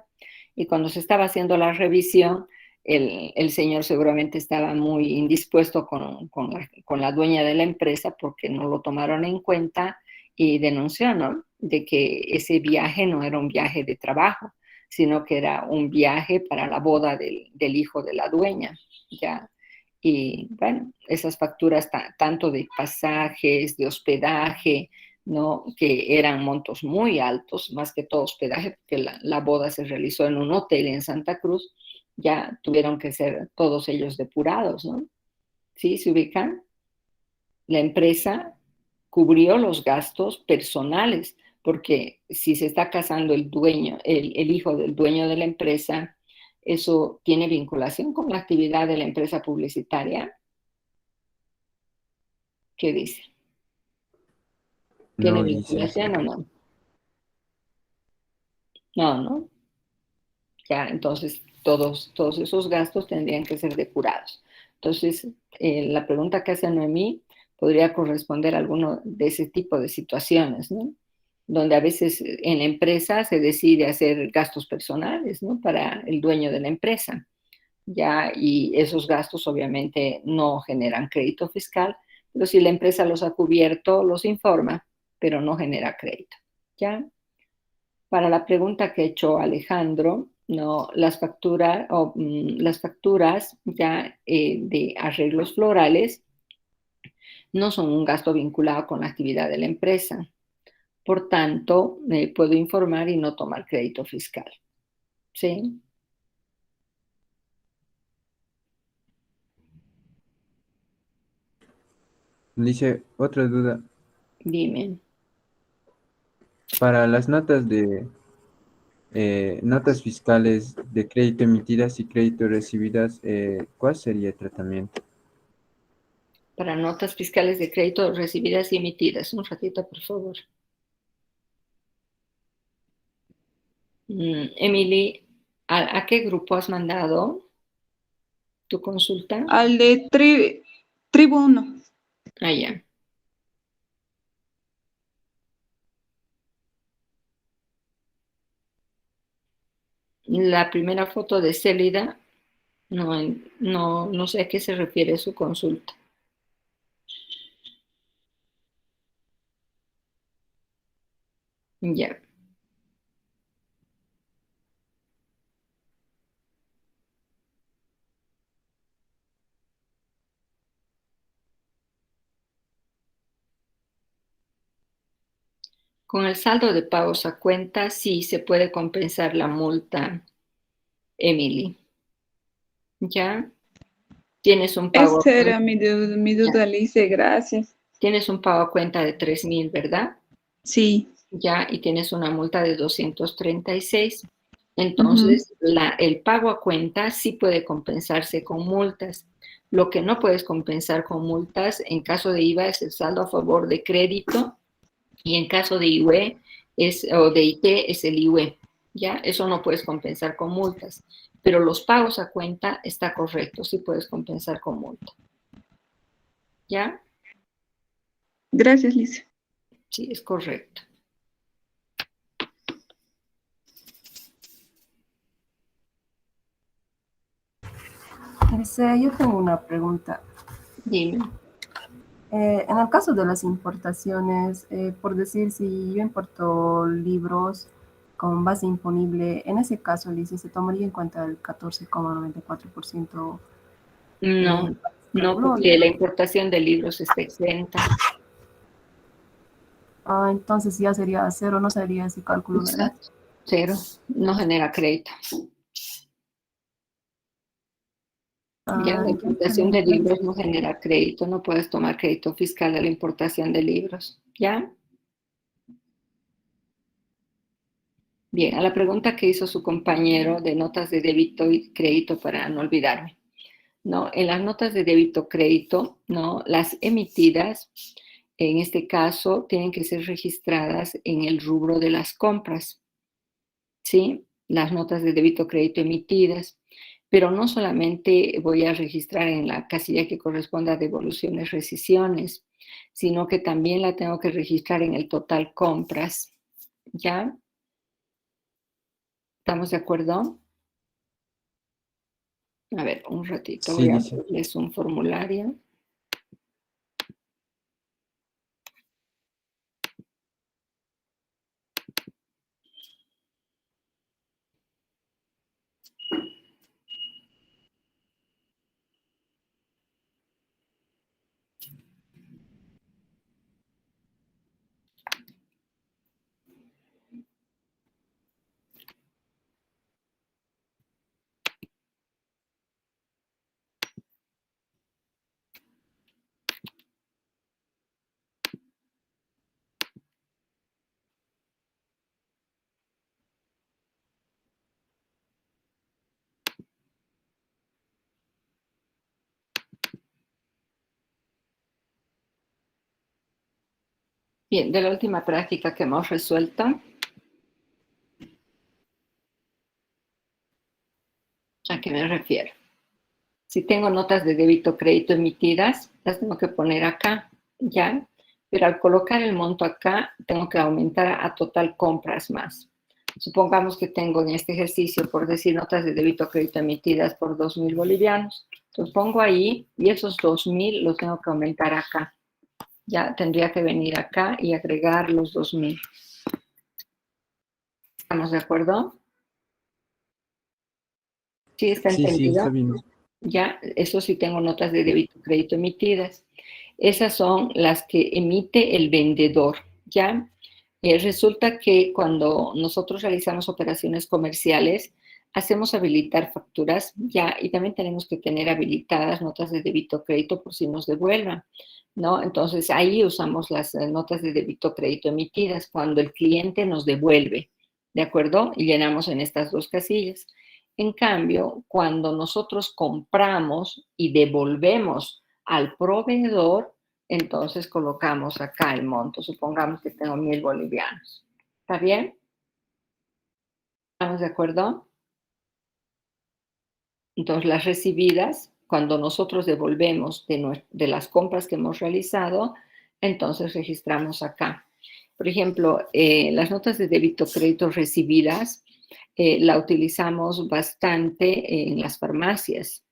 Y cuando se estaba haciendo la revisión, el señor seguramente estaba muy indispuesto con la dueña de la empresa porque no lo tomaron en cuenta y denunció, ¿no? De que ese viaje no era un viaje de trabajo, sino que era un viaje para la boda del hijo de la dueña, ¿ya? Y bueno, esas facturas tanto de pasajes, de hospedaje, ¿no? Que eran montos muy altos, más que todo hospedaje, porque la boda se realizó en un hotel en Santa Cruz, ya tuvieron que ser todos ellos depurados, ¿no? ¿Sí? ¿Se ubican? La empresa cubrió los gastos personales, porque si se está casando el dueño, el hijo del dueño de la empresa, ¿eso tiene vinculación con la actividad de la empresa publicitaria? ¿Qué dice? ¿Tiene No, dice. vinculación o no? No, ¿no? Ya, entonces todos esos gastos tendrían que ser depurados. Entonces, la pregunta que hace Noemí podría corresponder a alguno de ese tipo de situaciones, ¿no? Donde a veces en la empresa se decide hacer gastos personales, ¿no? Para el dueño de la empresa, ya, y esos gastos obviamente no generan crédito fiscal, pero si la empresa los ha cubierto, los informa, pero no genera crédito, ¿ya? Para la pregunta que ha hecho Alejandro, no, las facturas ya de arreglos florales no son un gasto vinculado con la actividad de la empresa. Por tanto, puedo informar y no tomar crédito fiscal. ¿Sí? Dice, otra duda. Dime. Para las notas fiscales de crédito emitidas y crédito recibidas, ¿cuál sería el tratamiento? Para notas fiscales de crédito recibidas y emitidas. Un ratito, por favor. Emily, ¿a qué grupo has mandado tu consulta? Al de Tribu 1. Ah, ya. La primera foto de Célida, no sé a qué se refiere su consulta. Ya. Con el saldo de pagos a cuenta, sí se puede compensar la multa, Emily. ¿Ya? Tienes un pago a Esa cuenta, era mi duda, Lice, gracias. tienes un pago a cuenta de 3,000, ¿verdad? Sí. Ya, y tienes una multa de 236. Ujú. Entonces, el pago a cuenta sí puede compensarse con multas. Lo que no puedes compensar con multas en caso de IVA es el saldo a favor de crédito y en caso de IUE o de IT es el IUE. ¿Ya? Eso no puedes compensar con multas. Pero los pagos a cuenta está correcto, sí puedes compensar con multa. ¿Ya? Gracias, Lice. Sí, es correcto. Yo tengo una pregunta. Dime. En el caso de las importaciones, por decir, si yo importo libros con base imponible, en ese caso, Lice, ¿se tomaría en cuenta el 14,94%? No, no, Cálculo? porque la importación de libros está exenta. Entonces ya sería cero, no sería ese cálculo, ¿verdad? Exacto. Cero, no genera crédito. Ya la importación de libros no genera crédito, no puedes tomar crédito fiscal de la importación de libros. ¿Ya? Bien, a la pregunta que hizo su compañero de notas de débito y crédito para no olvidarme. No, en las notas de débito crédito, no, las emitidas, en este caso, tienen que ser registradas en el rubro de las compras. ¿sí? Las notas de débito crédito emitidas, pero no solamente voy a registrar en la casilla que corresponda a devoluciones, rescisiones, sino que también la tengo que registrar en el total compras, ¿ya? ¿Estamos de acuerdo? A ver, un ratito, Sí, voy a dice. hacerles un formulario. Bien, de la última práctica que hemos resuelto, ¿a qué me refiero? Si tengo notas de débito crédito emitidas, las tengo que poner acá, ¿ya? Pero al colocar el monto acá, tengo que aumentar a total compras más. Supongamos que tengo en este ejercicio, por decir, notas de débito crédito emitidas por 2.000 bolivianos. Entonces pongo ahí y esos 2.000 los tengo que aumentar acá. Ya tendría que venir acá y agregar los 2.000. ¿Estamos de acuerdo? ¿Sí está Sí, entendido? está bien. Ya, eso sí tengo notas de débito crédito emitidas. Esas son las que emite el vendedor, ¿ya? Resulta que cuando nosotros realizamos operaciones comerciales, hacemos habilitar facturas, ¿ya? Y también tenemos que tener habilitadas notas de débito crédito por si nos devuelvan, ¿no? Entonces, ahí usamos las notas de débito crédito emitidas cuando el cliente nos devuelve, ¿de acuerdo? Y llenamos en estas dos casillas. En cambio, cuando nosotros compramos y devolvemos al proveedor, entonces colocamos acá el monto. Supongamos que tengo 1.000 bolivianos. ¿Está bien? ¿Estamos de acuerdo? Entonces, las recibidas, cuando nosotros devolvemos de las compras que hemos realizado, entonces registramos acá. Por ejemplo, las notas de débito crédito recibidas la utilizamos bastante en las farmacias.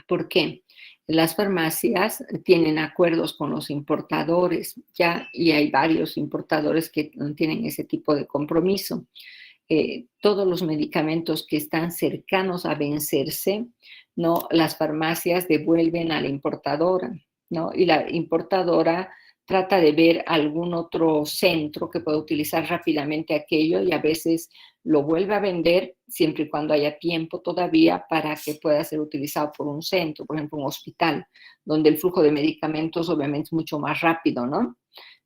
¿Por qué? Las farmacias tienen acuerdos con los importadores, ya, y hay varios importadores que tienen ese tipo de compromiso. Todos los medicamentos que están cercanos a vencerse, ¿no? Las farmacias devuelven a la importadora, ¿no? Y la importadora trata de ver algún otro centro que pueda utilizar rápidamente aquello y a veces lo vuelve a vender siempre y cuando haya tiempo todavía para que pueda ser utilizado por un centro, por ejemplo, un hospital, donde el flujo de medicamentos obviamente es mucho más rápido, ¿no?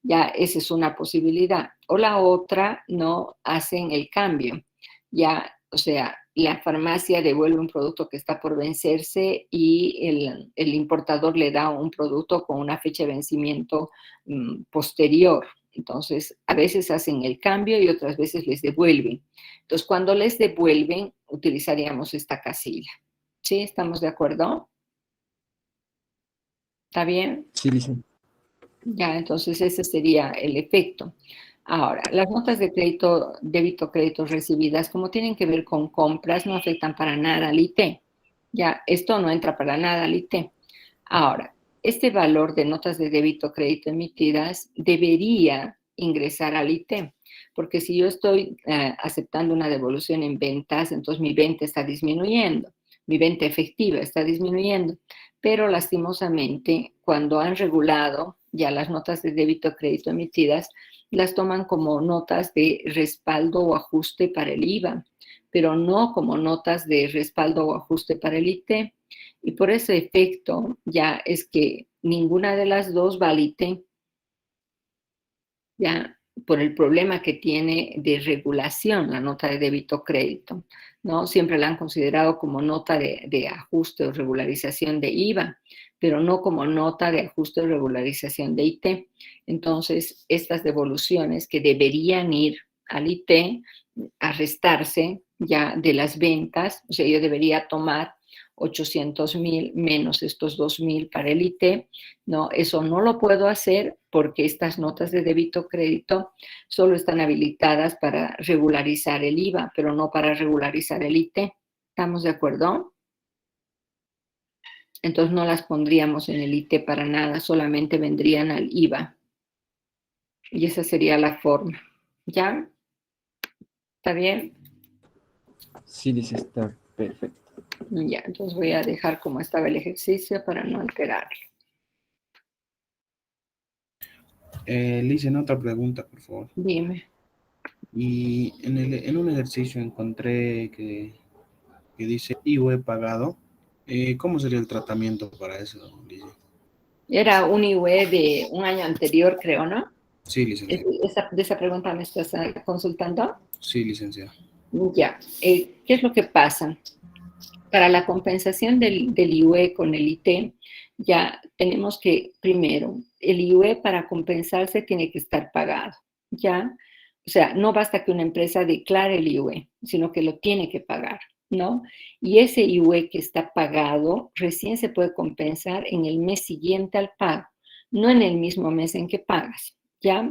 Ya esa es una posibilidad. O la otra, no hacen el cambio. Ya, o sea, la farmacia devuelve un producto que está por vencerse y el importador le da un producto con una fecha de vencimiento posterior. Entonces, a veces hacen el cambio y otras veces les devuelven. Entonces, cuando les devuelven, utilizaríamos esta casilla. ¿Sí? ¿Estamos de acuerdo? ¿Está bien? Sí, dice. Ya, entonces ese sería el efecto. Ahora, las notas de crédito, débito, crédito recibidas, como tienen que ver con compras, no afectan para nada al IT. Ya, esto no entra para nada al IT. Ahora, este valor de notas de débito, crédito emitidas debería ingresar al IT, porque si yo estoy aceptando una devolución en ventas, entonces mi venta está disminuyendo, mi venta efectiva está disminuyendo, pero lastimosamente cuando han regulado ya las notas de débito, crédito emitidas, las toman como notas de respaldo o ajuste para el IVA, pero no como notas de respaldo o ajuste para el IT. Y por ese efecto ya es que ninguna de las dos va al IT, ya por el problema que tiene de regulación la nota de débito crédito, ¿no? Siempre la han considerado como nota de ajuste o regularización de IVA, pero no como nota de ajuste o regularización de IT. Entonces, estas devoluciones que deberían ir al IT a restarse ya de las ventas. O sea, yo debería tomar 800,000 menos estos 2,000 para el IT, ¿no? Eso no lo puedo hacer porque estas notas de débito crédito solo están habilitadas para regularizar el IVA, pero no para regularizar el IT. ¿Estamos de acuerdo? Entonces no las pondríamos en el IT para nada, solamente vendrían al IVA. Y esa sería la forma. ¿Ya? ¿Está bien? Sí, dice, está perfecto. Ya, entonces voy a dejar como estaba el ejercicio para no alterarlo. Licen, otra pregunta, por favor. Dime. Y en un ejercicio encontré que dice IVA pagado. ¿Cómo sería el tratamiento para eso, Lice? Era un IUE de un año anterior, creo, ¿no? Sí, licenciada. ¿De esa pregunta me estás consultando? Sí, licenciada. Ya. ¿Qué es lo que pasa? Para la compensación del IUE con el IT, ya tenemos que, primero, el IUE para compensarse tiene que estar pagado, ¿ya? O sea, no basta que una empresa declare el IUE, sino que lo tiene que pagar, ¿no? Y ese IUE que está pagado recién se puede compensar en el mes siguiente al pago, no en el mismo mes en que pagas, ¿ya?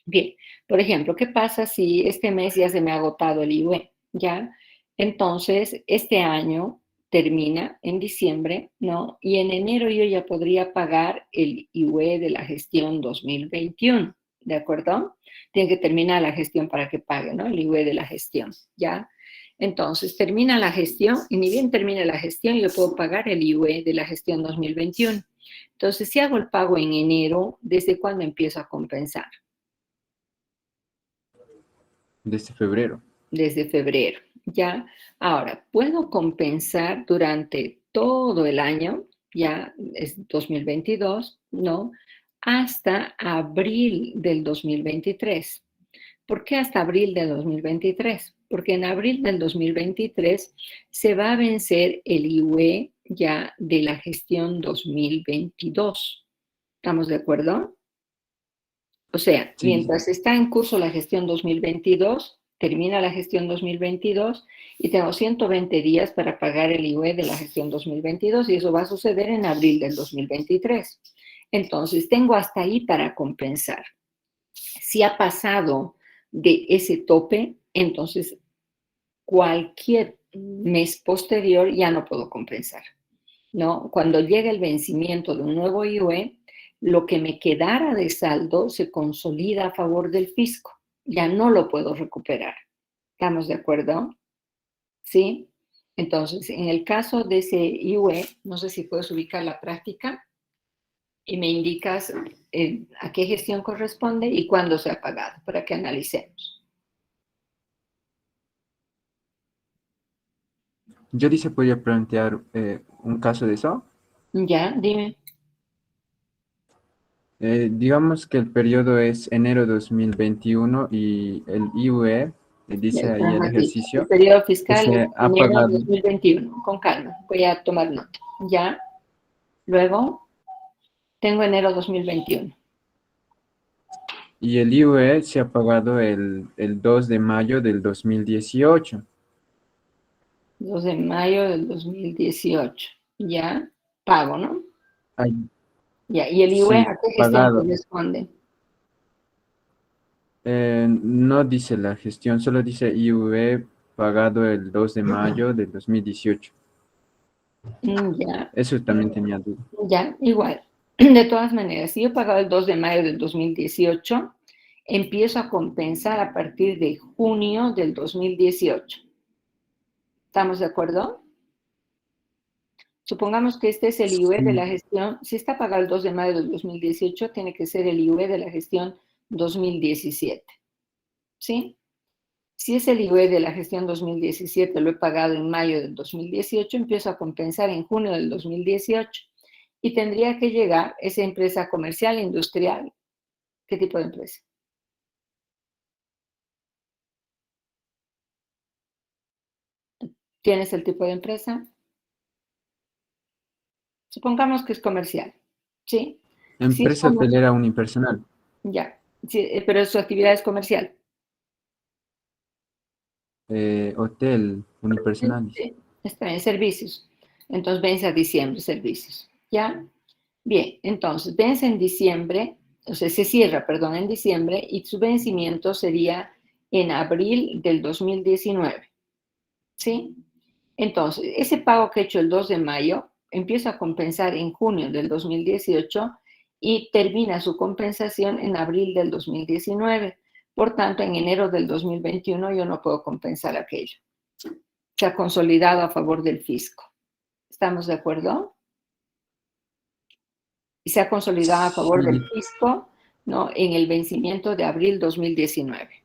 Bien, por ejemplo, ¿qué pasa si este mes ya se me ha agotado el IUE? ¿Ya? Entonces, este año termina en diciembre, ¿no? Y en enero yo ya podría pagar el IUE de la gestión 2021, ¿de acuerdo? Tiene que terminar la gestión para que pague, ¿no? El IUE de la gestión, ¿ya? Entonces, termina la gestión y ni bien termina la gestión, yo puedo pagar el IUE de la gestión 2021. Entonces, si hago el pago en enero, ¿desde cuándo empiezo a compensar? Desde febrero. Desde febrero, ¿ya? Ahora, puedo compensar durante todo el año, ya es 2022, ¿no? Hasta abril del 2023. ¿Por qué hasta abril del 2023? Porque en abril del 2023 se va a vencer el IUE ya de la gestión 2022. ¿Estamos de acuerdo? O sea, Sí, mientras está en curso la gestión 2022, termina la gestión 2022 y tengo 120 días para pagar el IUE de la gestión 2022 y eso va a suceder en abril del 2023. Entonces, tengo hasta ahí para compensar. Si ha pasado de ese tope, entonces cualquier mes posterior ya no puedo compensar, ¿no? Cuando llega el vencimiento de un nuevo IUE, lo que me quedara de saldo se consolida a favor del fisco. Ya no lo puedo recuperar. ¿Estamos de acuerdo? ¿Sí? Entonces, en el caso de ese IUE, no sé si puedes ubicar la práctica y me indicas a qué gestión corresponde y cuándo se ha pagado, para que analicemos. yo dice, podría plantear un caso de eso. Ya, dime. Digamos que el periodo es enero 2021 y el IUE, Ya, dice espera ahí un el ratito. El ejercicio, periodo que fiscal es se ha enero pagado. 2021. Con calma, voy a tomar nota. Ya, luego tengo enero 2021. Y el IUE se ha pagado el 2 de mayo del 2018. 2 de mayo del 2018. Ya, pago, ¿no? Ay, Ya, ¿y el IUE sí, a qué gestión pagado. corresponde? No dice la gestión, solo dice IUE pagado el 2 de mayo del 2018. Ya, Eso también tenía duda. ya, igual. De todas maneras, si yo he pagado el 2 de mayo del 2018, empiezo a compensar a partir de junio del 2018. ¿Estamos de acuerdo? Supongamos que este es el IUE de la Sí, gestión. Si está pagado el 2 de mayo del 2018, tiene que ser el IUE de la gestión 2017. ¿Sí? Si es el IUE de la gestión 2017, lo he pagado en mayo del 2018, empiezo a compensar en junio del 2018 y tendría que llegar esa empresa comercial, industrial. ¿Qué tipo de empresa? ¿Tienes el tipo de empresa? Supongamos que es comercial. ¿Sí? Si es empresa comercial, hotelera unipersonal. ya. Sí, pero su actividad es comercial. hotel unipersonal. Sí, está en servicios. Entonces vence a diciembre servicios. ¿Ya? Bien, entonces vence en diciembre, o sea, se cierra, perdón, en diciembre y su vencimiento sería en abril del 2019. ¿Sí? Entonces, ese pago que he hecho el 2 de mayo empieza a compensar en junio del 2018 y termina su compensación en abril del 2019. Por tanto, en enero del 2021 yo no puedo compensar aquello. Se ha consolidado a favor del fisco. ¿Estamos de acuerdo? Y se ha consolidado a favor Sí. del fisco, ¿no? En el vencimiento de abril 2019.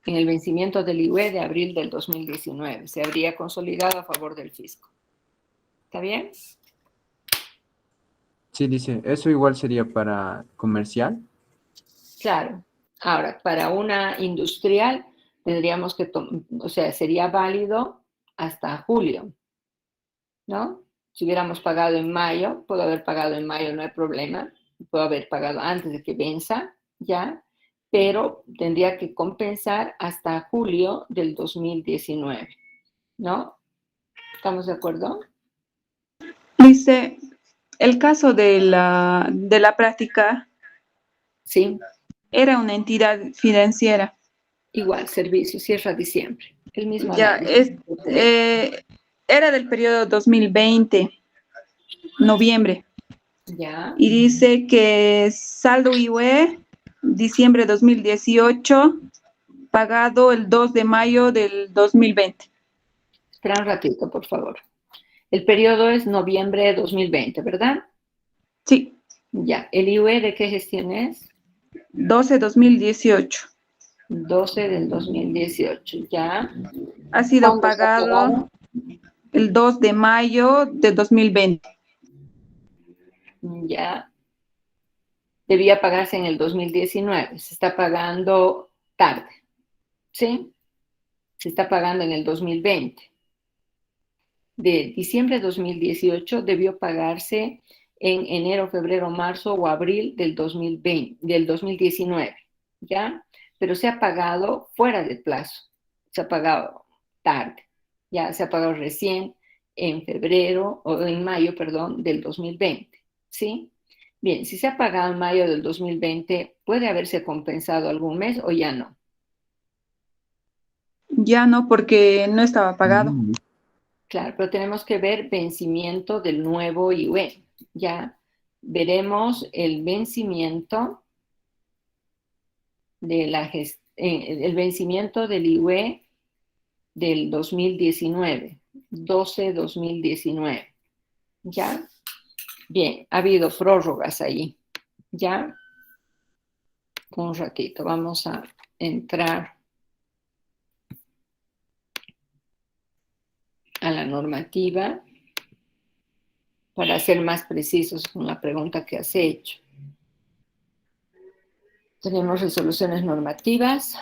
En el vencimiento del IUE de abril del 2019. Se habría consolidado a favor del fisco. ¿Está bien? Sí, dice, eso igual sería para comercial. Claro. Ahora, para una industrial tendríamos que, o sea, sería válido hasta julio, ¿no? Si hubiéramos pagado en mayo, puedo haber pagado en mayo, no hay problema. Puedo haber pagado antes de que venza, ¿ya? Pero tendría que compensar hasta julio del 2019, ¿no? ¿Estamos de acuerdo? Dice, el caso de la práctica Sí. era una entidad financiera. Igual, servicio, cierra diciembre. El mismo Ya, análisis. era del periodo 2020, noviembre. Ya. Y dice que saldo IUE, diciembre 2018, pagado el 2 de mayo del 2020. Espera un ratito, por favor. El periodo es noviembre de 2020, ¿verdad? Sí, Ya. ¿El IUE de qué gestión es? 12-2018. 12 del 2018, ¿ya? Ha sido ¿Cuándo se ha pagado pagado? el 2 de mayo de 2020. Ya. Debía pagarse en el 2019. Se está pagando tarde, ¿sí? Se está pagando en el 2020. De diciembre de 2018 debió pagarse en enero, febrero, marzo o abril del 2020, del 2019, ¿ya? Pero se ha pagado fuera del plazo, se ha pagado tarde, ya se ha pagado recién en febrero o en mayo, perdón, del 2020, ¿sí? Bien, si se ha pagado en mayo del 2020, ¿puede haberse compensado algún mes o ya no? Ya no, porque no estaba pagado. Claro, pero tenemos que ver vencimiento del nuevo IUE. Ya veremos el vencimiento de el vencimiento del IUE del 2019, 12-2019. ¿Ya? Bien, ha habido prórrogas ahí. ¿Ya? Un ratito, vamos a entrar a la normativa para ser más precisos con la pregunta que has hecho. Tenemos resoluciones normativas.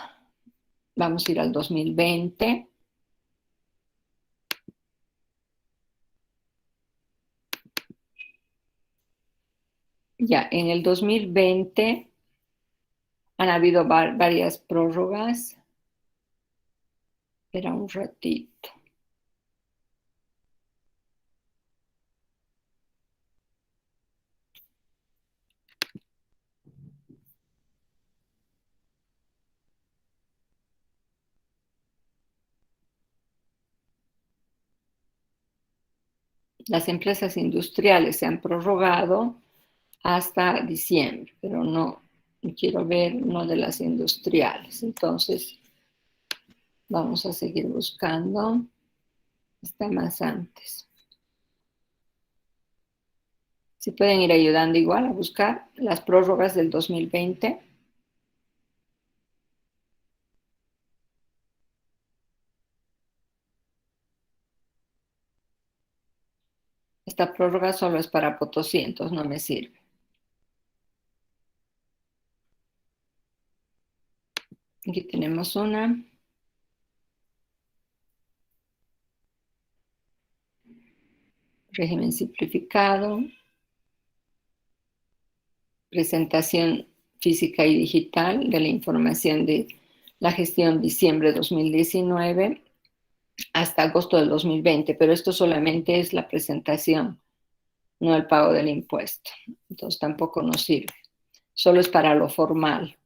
Vamos a ir al 2020. Ya, en el 2020 han habido varias prórrogas. Espera un ratito. Las empresas industriales se han prorrogado hasta diciembre, pero no quiero ver no de las industriales. Entonces, vamos a seguir buscando. Está más antes. Si pueden ir ayudando igual a buscar las prórrogas del 2020. Esta prórroga solo es para Potosí, entonces no me sirve. Aquí tenemos una. Régimen simplificado. Presentación física y digital de la información de la gestión diciembre 2019 hasta agosto del 2020, pero esto solamente es la presentación, no el pago del impuesto. Entonces tampoco nos sirve. Solo es para lo formal.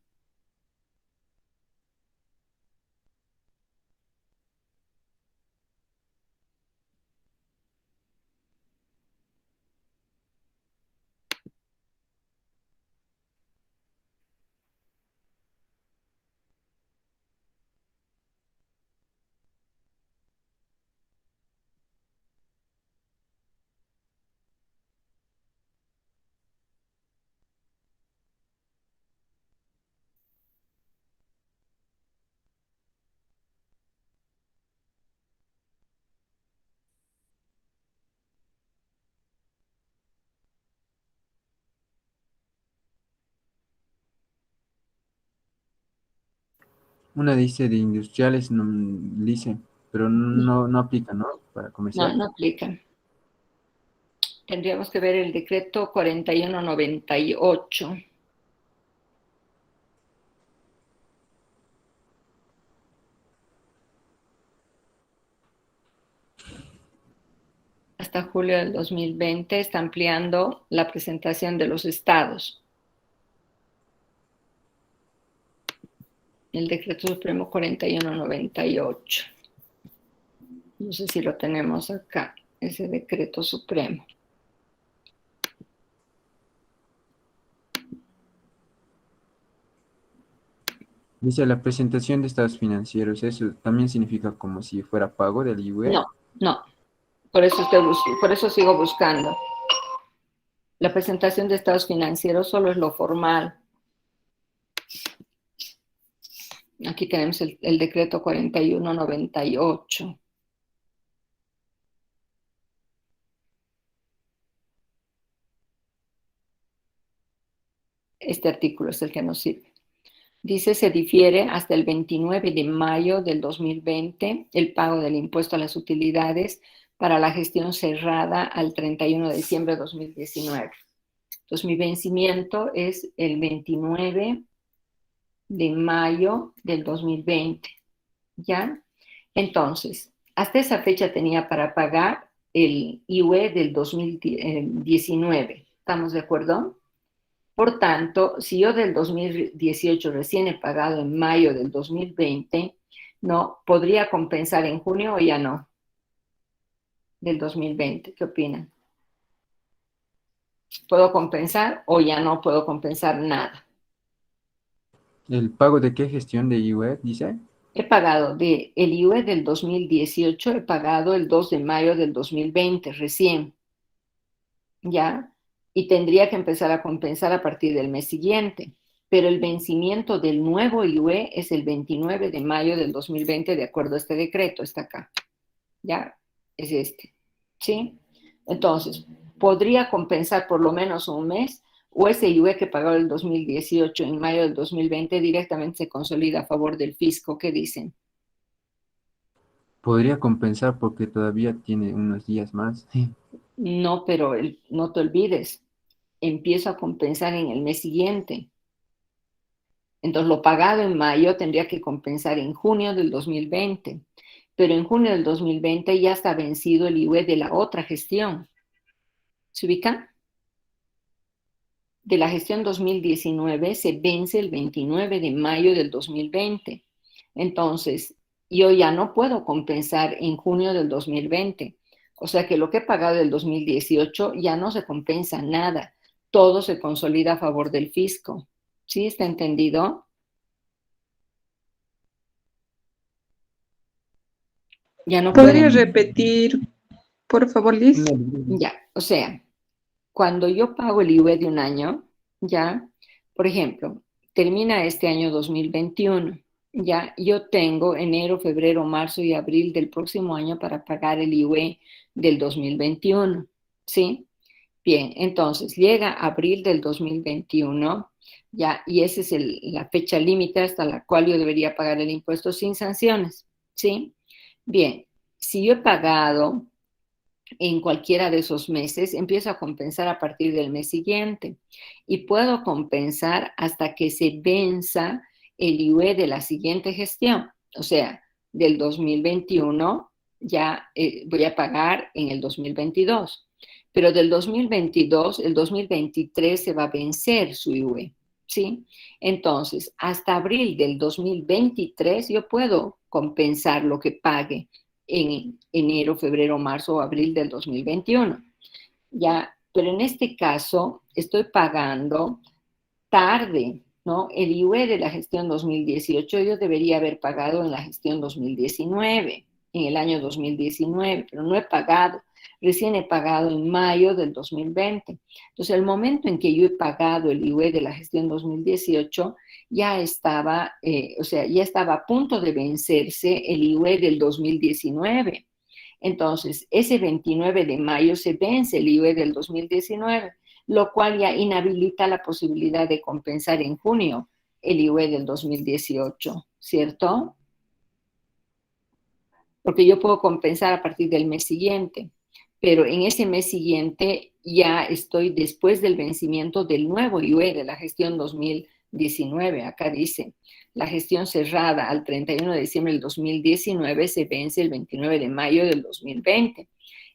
Una dice de industriales, no, dice, pero no aplica, ¿no? Para No, comercial. no aplica. Tendríamos que ver el decreto 4198. Hasta julio del 2020 está ampliando la presentación de los estados. El decreto supremo 4198. No sé si lo tenemos acá, ese decreto supremo. Dice la presentación de estados financieros, eso también significa como si fuera pago del IVE. No, no. Por eso sigo buscando. La presentación de estados financieros solo es lo formal. Aquí tenemos el decreto 4198. Este artículo es el que nos sirve. Dice, se difiere hasta el 29 de mayo del 2020 el pago del impuesto a las utilidades para la gestión cerrada al 31 de diciembre de 2019. Entonces, mi vencimiento es el 29 de mayo del 2020. ¿Ya? Entonces, hasta esa fecha tenía para pagar el IUE del 2019. ¿Estamos de acuerdo? Por tanto, si yo del 2018 recién he pagado en mayo del 2020, ¿no? ¿Podría compensar en junio o ya no? Del 2020, ¿qué opinan? ¿Puedo compensar o ya no puedo compensar nada? ¿El pago de qué gestión de IVE, dice? He pagado el IUE del 2018, he pagado el 2 de mayo del 2020, recién, ¿ya? Y tendría que empezar a compensar a partir del mes siguiente. Pero el vencimiento del nuevo IUE es el 29 de mayo del 2020, de acuerdo a este decreto, está acá, ¿ya? Es este, ¿sí? Entonces, podría compensar por lo menos un mes, o ese IUE que pagó el 2018 en mayo del 2020 directamente se consolida a favor del fisco. ¿Qué dicen? Podría compensar porque todavía tiene unos días más. No, pero no te olvides, empiezo a compensar en el mes siguiente. Entonces, lo pagado en mayo tendría que compensar en junio del 2020, pero en junio del 2020 ya está vencido el IUE de la otra gestión. ¿Se ubica? De la gestión 2019 se vence el 29 de mayo del 2020. Entonces, yo ya no puedo compensar en junio del 2020. O sea que lo que he pagado del 2018 ya no se compensa nada. Todo se consolida a favor del fisco. ¿Sí está entendido? Ya no puedo. ¿Podrías repetir, por favor, Liz? Ya, o sea, cuando yo pago el IUE de un año, ya, por ejemplo, termina este año 2021, ya, yo tengo enero, febrero, marzo y abril del próximo año para pagar el IUE del 2021, ¿sí? Bien, entonces llega abril del 2021, ya, y esa es la fecha límite hasta la cual yo debería pagar el impuesto sin sanciones, ¿sí? Bien, si yo he pagado en cualquiera de esos meses, empiezo a compensar a partir del mes siguiente y puedo compensar hasta que se venza el IUE de la siguiente gestión. O sea, del 2021 ya voy a pagar en el 2022. Pero del 2022, el 2023 se va a vencer su IUE, ¿sí? Entonces, hasta abril del 2023 yo puedo compensar lo que pague en enero, febrero, marzo o abril del 2021. Ya, pero en este caso estoy pagando tarde, ¿no? El IUE de la gestión 2018 yo debería haber pagado en la gestión 2019, en el año 2019, pero no he pagado. Recién he pagado en mayo del 2020. Entonces, el momento en que yo he pagado el IUE de la gestión 2018, ya estaba, o sea, ya estaba a punto de vencerse el IUE del 2019. Entonces, ese 29 de mayo se vence el IUE del 2019, lo cual ya inhabilita la posibilidad de compensar en junio el IUE del 2018, ¿cierto? Porque yo puedo compensar a partir del mes siguiente, pero en ese mes siguiente ya estoy después del vencimiento del nuevo IUE de la gestión 2019. Acá dice, la gestión cerrada al 31 de diciembre del 2019 se vence el 29 de mayo del 2020.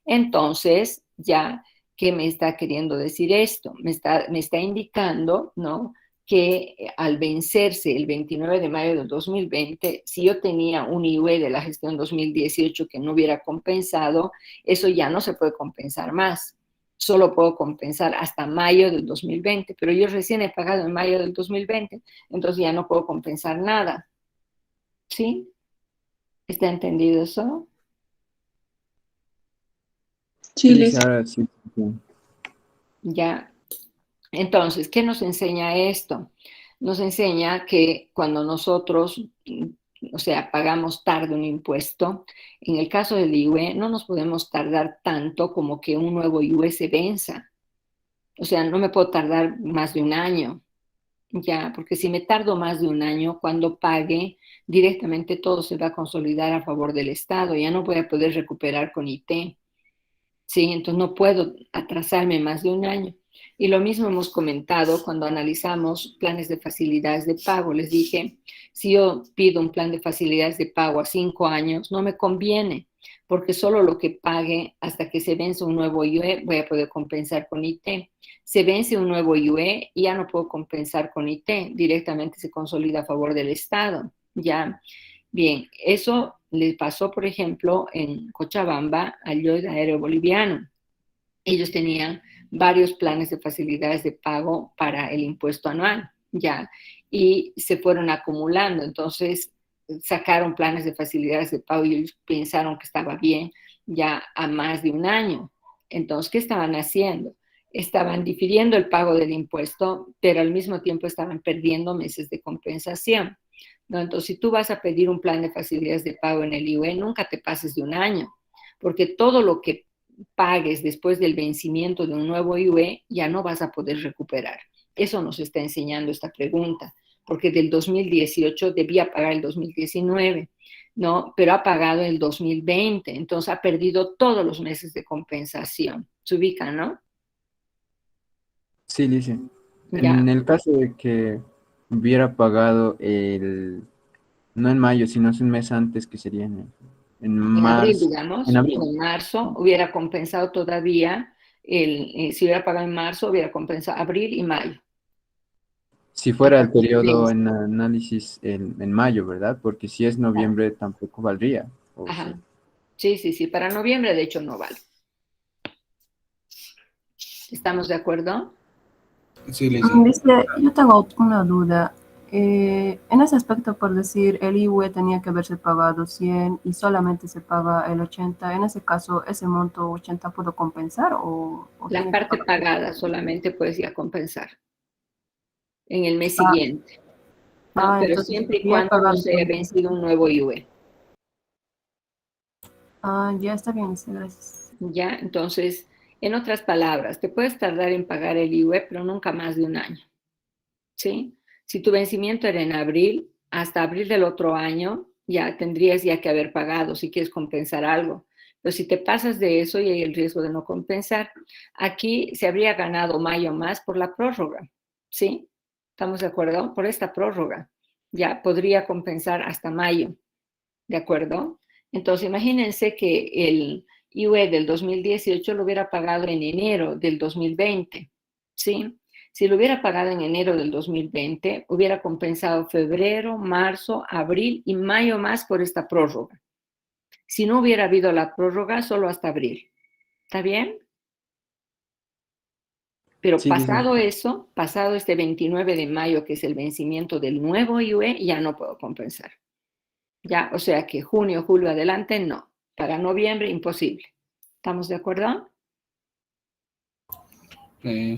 Entonces, ya, ¿qué me está queriendo decir esto? Me está indicando, ¿no?, que al vencerse el 29 de mayo del 2020, si yo tenía un IUE de la gestión 2018 que no hubiera compensado, eso ya no se puede compensar más. Solo puedo compensar hasta mayo del 2020, pero yo recién he pagado en mayo del 2020, entonces ya no puedo compensar nada. ¿Sí? ¿Está entendido eso? Sí, Sí, Liz. ahora sí. Ya. Entonces, ¿qué nos enseña esto? Nos enseña que cuando nosotros, o sea, pagamos tarde un impuesto, en el caso del IUE, no nos podemos tardar tanto como que un nuevo IUE se venza. O sea, no me puedo tardar más de un año, ya, porque si me tardo más de un año, cuando pague, directamente todo se va a consolidar a favor del Estado, ya no voy a poder recuperar con IT. Sí, entonces no puedo atrasarme más de un año. Y lo mismo hemos comentado cuando analizamos planes de facilidades de pago. Les dije, si yo pido un plan de facilidades de pago a 5 años, no me conviene, porque solo lo que pague hasta que se vence un nuevo IUE voy a poder compensar con IT. Se vence un nuevo IUE y ya no puedo compensar con IT, directamente se consolida a favor del Estado. Ya, bien, eso le pasó, por ejemplo, en Cochabamba al Lloyd Aéreo Boliviano. Ellos tenían varios planes de facilidades de pago para el impuesto anual, ya, y se fueron acumulando. Entonces, sacaron planes de facilidades de pago y ellos pensaron que estaba bien ya a más de un año. Entonces, ¿qué estaban haciendo? Estaban difiriendo el pago del impuesto, pero al mismo tiempo estaban perdiendo meses de compensación, ¿no? Entonces, si tú vas a pedir un plan de facilidades de pago en el IUE, nunca te pases de un año, porque todo lo que pagues después del vencimiento de un nuevo IUE ya no vas a poder recuperar. Eso nos está enseñando esta pregunta, porque del 2018 debía pagar el 2019, ¿no? Pero ha pagado el 2020, entonces ha perdido todos los meses de compensación. Se ubica, ¿no? Sí, dice. Ya. En el caso de que hubiera pagado no en mayo, sino un mes antes, que sería en En abril, marzo, en digamos, abril. en marzo, hubiera compensado todavía, si hubiera pagado en marzo, hubiera compensado abril y mayo. Si fuera Hasta el que se periodo vence. en análisis en mayo, ¿verdad? Porque si es noviembre tampoco valdría. O sea, Ajá. Sí, sí, sí. Para noviembre, de hecho, no vale. ¿Estamos de acuerdo? Sí, Lisa. Dice, yo tengo una duda. En ese aspecto, por decir, el IUE tenía que haberse pagado 100 y solamente se paga el 80. En ese caso, ¿ese monto 80 puedo compensar o La tiene que parte pagar? pagada solamente puedes ya compensar en el mes Ah, siguiente, ¿no? Pero entonces siempre y voy a cuando no pagar se haya todo. vencido un nuevo IUE. Ya está bien, dice, gracias. ¿Ya? Entonces, en otras palabras, te puedes tardar en pagar el IUE, pero nunca más de un año, ¿sí? Si tu vencimiento era en abril, hasta abril del otro año, ya tendrías ya que haber pagado si quieres compensar algo. Pero si te pasas de eso y hay el riesgo de no compensar, aquí se habría ganado mayo más por la prórroga, ¿sí? ¿Estamos de acuerdo? Por esta prórroga. ya podría compensar hasta mayo, ¿de acuerdo? Entonces, imagínense que el IUE del 2018 lo hubiera pagado en enero del 2020, ¿sí? Si lo hubiera pagado en enero del 2020, hubiera compensado febrero, marzo, abril y mayo más por esta prórroga. Si no hubiera habido la prórroga, solo hasta abril. ¿Está bien? Pero Sí, Licen. pasado eso, pasado este 29 de mayo, que es el vencimiento del nuevo IUE, ya no puedo compensar. Ya, o sea que junio, julio, adelante, no. Para noviembre, imposible. ¿Estamos de acuerdo?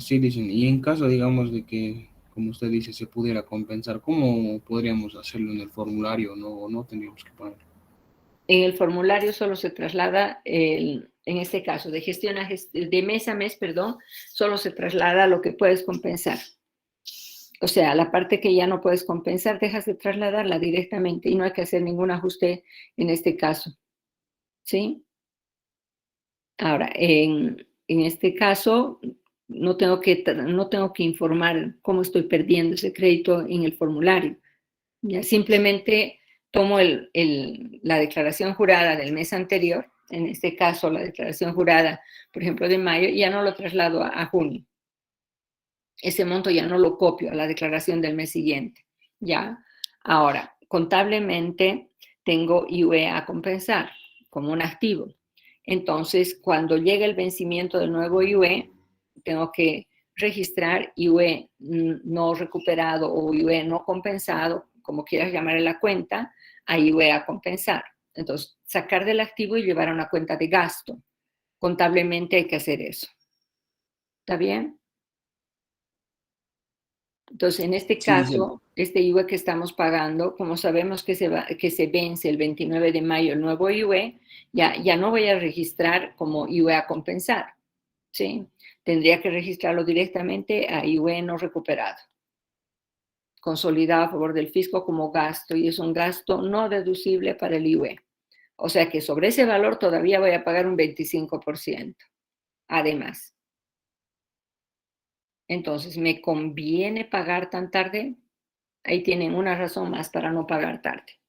Sí, dicen, y en caso, digamos, de que, como usted dice, se pudiera compensar, ¿cómo podríamos hacerlo en el formulario? No tendríamos que pagar. En el formulario solo se traslada, en este caso, de gestión de mes a mes, perdón, solo se traslada lo que puedes compensar. O sea, la parte que ya no puedes compensar, dejas de trasladarla directamente y no hay que hacer ningún ajuste en este caso. ¿Sí? Ahora, en este caso, no tengo que informar cómo estoy perdiendo ese crédito en el formulario. Ya simplemente tomo la declaración jurada del mes anterior, en este caso la declaración jurada, por ejemplo, de mayo, y ya no lo traslado a junio. Ese monto ya no lo copio a la declaración del mes siguiente. ¿Ya? Ahora, contablemente tengo IUE a compensar como un activo. Entonces, cuando llegue el vencimiento del nuevo IUE, tengo que registrar IUE no recuperado o IUE no compensado, como quieras llamar la cuenta, a IUE a compensar. Entonces, sacar del activo y llevar a una cuenta de gasto. Contablemente hay que hacer eso. ¿Está bien? Entonces, en este Sí, Licen. caso, este IUE que estamos pagando, como sabemos que se vence el 29 de mayo el nuevo IUE, ya no voy a registrar como IUE a compensar, ¿sí? Tendría que registrarlo directamente a IUE no recuperado, consolidado a favor del fisco como gasto, y es un gasto no deducible para el IUE. O sea que sobre ese valor todavía voy a pagar un 25%, además. Entonces, ¿me conviene pagar tan tarde? Ahí tienen una razón más para no pagar tarde,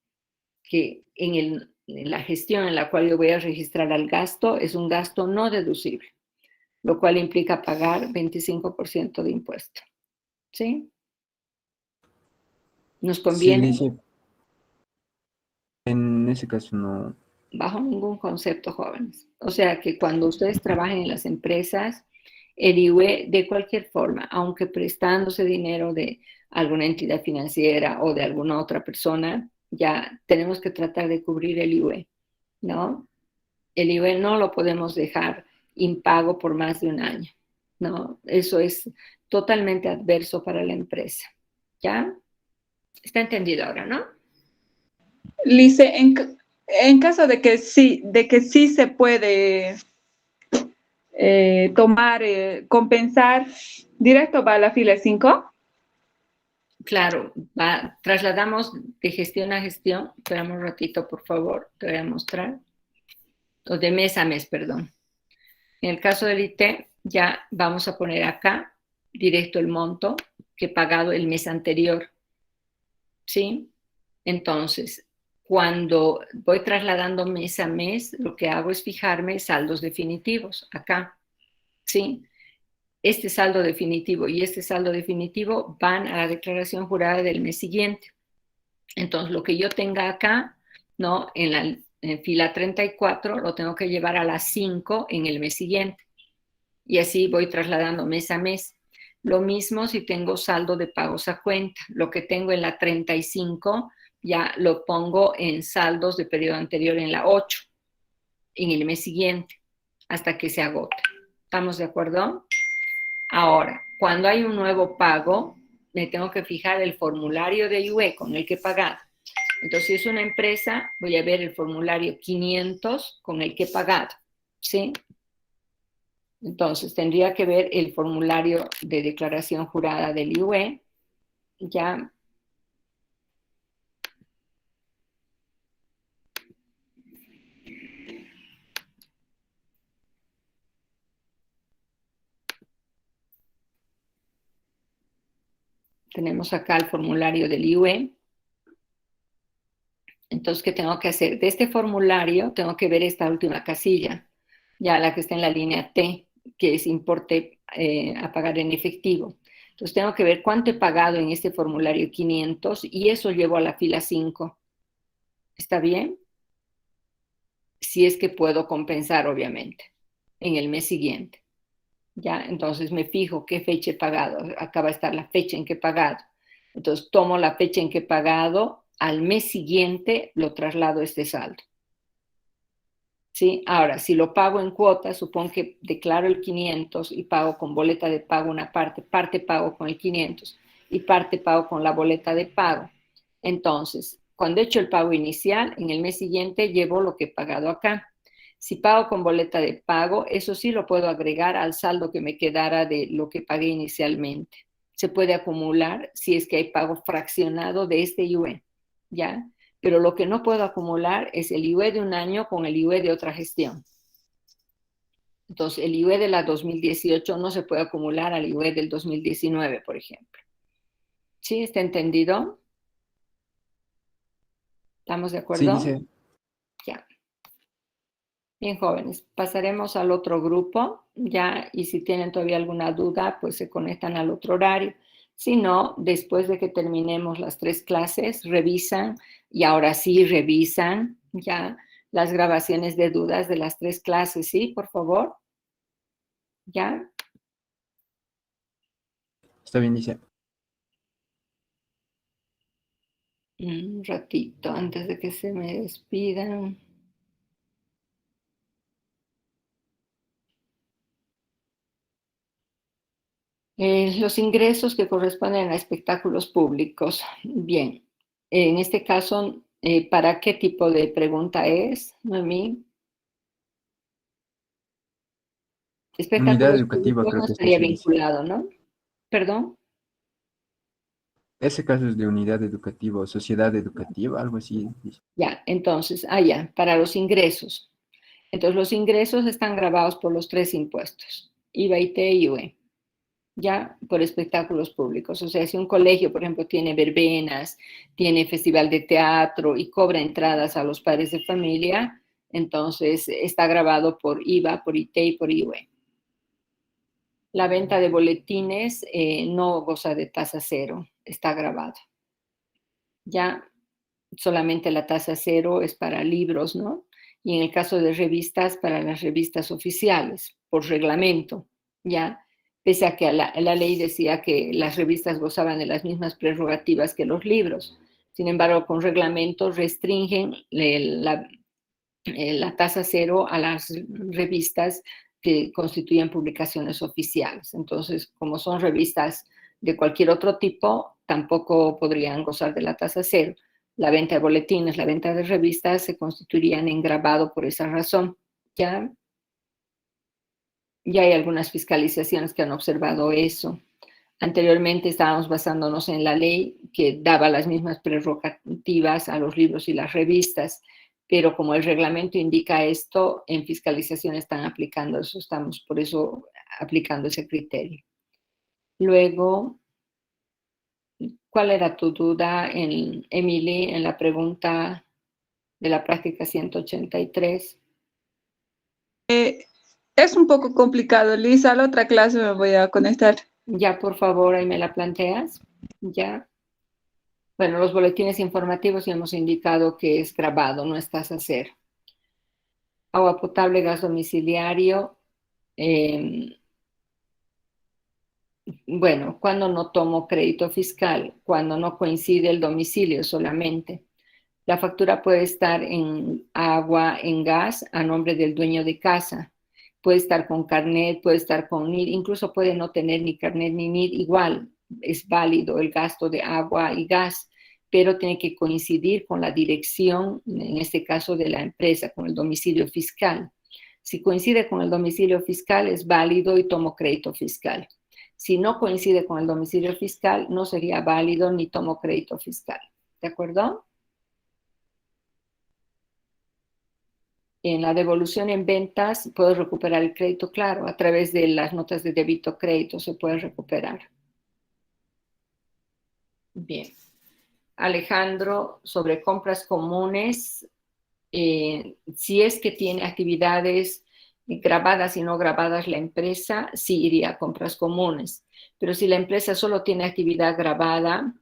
que en la gestión en la cual yo voy a registrar al gasto es un gasto no deducible, lo cual implica pagar 25% de impuesto. ¿Sí? ¿Nos Sí, conviene? Licen. En ese caso no. Bajo ningún concepto, jóvenes. O sea que cuando ustedes trabajen en las empresas, el IUE de cualquier forma, aunque prestándose dinero de alguna entidad financiera o de alguna otra persona, ya tenemos que tratar de cubrir el IUE, ¿no? El IUE no lo podemos dejar impago por más de un año, ¿no? Eso es totalmente adverso para la empresa, ¿ya? Está entendido ahora, ¿no? Lice, en caso de que sí se puede tomar, compensar, directo va a la fila 5. Claro, trasladamos de gestión a gestión. Esperamos un ratito, por favor, te voy a mostrar. O de mes a mes, perdón. En el caso del IT, ya vamos a poner acá directo el monto que he pagado el mes anterior. ¿Sí? Entonces, cuando voy trasladando mes a mes, lo que hago es fijarme saldos definitivos acá. ¿Sí? Este saldo definitivo y este saldo definitivo van a la declaración jurada del mes siguiente. Entonces, lo que yo tenga acá, ¿no? En fila 34, lo tengo que llevar a las 5 en el mes siguiente. Y así voy trasladando mes a mes. Lo mismo si tengo saldo de pagos a cuenta. Lo que tengo en la 35 ya lo pongo en saldos de periodo anterior en la 8, en el mes siguiente, hasta que se agote. ¿Estamos de acuerdo? Ahora, cuando hay un nuevo pago, me tengo que fijar el formulario de IUE con el que he pagado. Entonces, si es una empresa, voy a ver el formulario 500 con el que he pagado, ¿sí? Entonces, tendría que ver el formulario de declaración jurada del IUE, ya. Tenemos acá el formulario del IUE, Entonces, ¿qué tengo que hacer? De este formulario tengo que ver esta última casilla, ya la que está en la línea T, que es importe a pagar en efectivo. Entonces, tengo que ver cuánto he pagado en este formulario 500 y eso llevo a la fila 5. ¿Está bien? Si es que puedo compensar, obviamente, en el mes siguiente. ¿Ya? Entonces me fijo qué fecha he pagado. Acá va a estar la fecha en que he pagado. Entonces tomo la fecha en que he pagado, al mes siguiente lo traslado a este saldo. ¿Sí? Ahora, si lo pago en cuotas, supongo que declaro el 500 y pago con boleta de pago una parte pago con el 500 y parte pago con la boleta de pago. Entonces, cuando he hecho el pago inicial, en el mes siguiente llevo lo que he pagado acá. Si pago con boleta de pago, eso sí lo puedo agregar al saldo que me quedara de lo que pagué inicialmente. Se puede acumular si es que hay pago fraccionado de este IUE, ¿ya? Pero lo que no puedo acumular es el IUE de un año con el IUE de otra gestión. Entonces, el IUE de la 2018 no se puede acumular al IUE del 2019, por ejemplo. ¿Sí? ¿Está entendido? ¿Estamos de Sí, acuerdo? dice. Ya. Bien, jóvenes, pasaremos al otro grupo, ya, y si tienen todavía alguna duda, pues se conectan al otro horario. Si no, después de que terminemos las 3 clases, revisan, y ahora sí revisan ya las grabaciones de dudas de las 3 clases, ¿sí? Por favor. ¿Ya? Está bien, dice. Un ratito antes de que se me despidan. Los ingresos que corresponden a espectáculos públicos. Bien, en este caso, ¿para qué tipo de pregunta es, Noemí? Unidad Espectáculos educativa públicos creo no que es estaría eso, dice. vinculado, ¿no? Perdón. Ese caso es de unidad educativa o sociedad educativa, algo así, dice. Ya, entonces, ya, para los ingresos. Entonces, los ingresos están grabados por los 3 impuestos, IVA, IT y UE, ya por espectáculos públicos. O sea, si un colegio, por ejemplo, tiene verbenas, tiene festival de teatro y cobra entradas a los padres de familia, entonces está grabado por IVA, por IT y por IUE. La venta de boletines no goza de tasa cero, está grabado. Ya solamente la tasa cero es para libros, ¿no? Y en el caso de revistas, para las revistas oficiales, por reglamento, ¿ya? Pese a que la ley decía que las revistas gozaban de las mismas prerrogativas que los libros. Sin embargo, con reglamento restringen la tasa cero a las revistas que constituyen publicaciones oficiales. Entonces, como son revistas de cualquier otro tipo, tampoco podrían gozar de la tasa cero. La venta de boletines, la venta de revistas se constituirían en grabado por esa razón. Ya hay algunas fiscalizaciones que han observado eso. Anteriormente estábamos basándonos en la ley que daba las mismas prerrogativas a los libros y las revistas, pero como el reglamento indica esto, en fiscalización están aplicando eso, estamos por eso aplicando ese criterio. Luego, ¿cuál era tu duda, Emily, en la pregunta de la práctica 183? Es un poco complicado, Lisa. A la otra clase me voy a conectar. Ya, por favor, ahí me la planteas. Ya. Bueno, los boletines informativos ya hemos indicado que es grabado, no es tasa cero. Agua potable, gas domiciliario. Bueno, cuando no tomo crédito fiscal, cuando no coincide el domicilio solamente. La factura puede estar en agua, en gas, a nombre del dueño de casa. Puede estar con carnet, puede estar con NID, incluso puede no tener ni carnet ni NID, igual es válido el gasto de agua y gas, pero tiene que coincidir con la dirección, en este caso de la empresa, con el domicilio fiscal. Si coincide con el domicilio fiscal, es válido y tomo crédito fiscal. Si no coincide con el domicilio fiscal, no sería válido ni tomo crédito fiscal. ¿De acuerdo? En la devolución en ventas puedo recuperar el crédito, claro, a través de las notas de débito crédito se puede recuperar. Bien. Alejandro, sobre compras comunes, si es que tiene actividades grabadas y no grabadas la empresa, sí iría a compras comunes. Pero si la empresa solo tiene actividad grabada,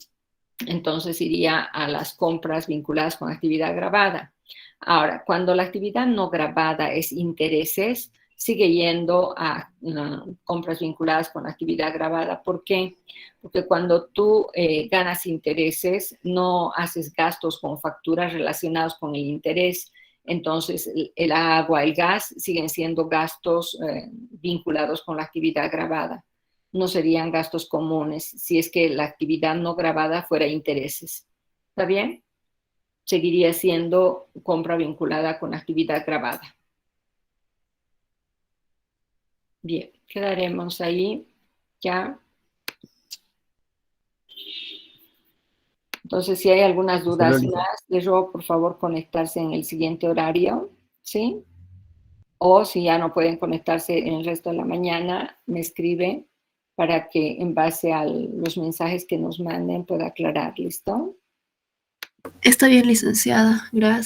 entonces iría a las compras vinculadas con actividad grabada. Ahora, cuando la actividad no grabada es intereses, sigue yendo a compras vinculadas con actividad grabada. ¿Por qué? Porque cuando tú ganas intereses, no haces gastos con facturas relacionados con el interés. Entonces, el agua, el gas siguen siendo gastos vinculados con la actividad grabada. No serían gastos comunes si es que la actividad no grabada fuera intereses. ¿Está bien? Seguiría siendo compra vinculada con actividad grabada. Bien, quedaremos ahí ya. Entonces, si hay algunas dudas más, les ruego por favor conectarse en el siguiente horario, ¿sí? O si ya no pueden conectarse en el resto de la mañana, me escriben para que en base a los mensajes que nos manden pueda aclarar. ¿Listo? Está bien, licenciada. Gracias.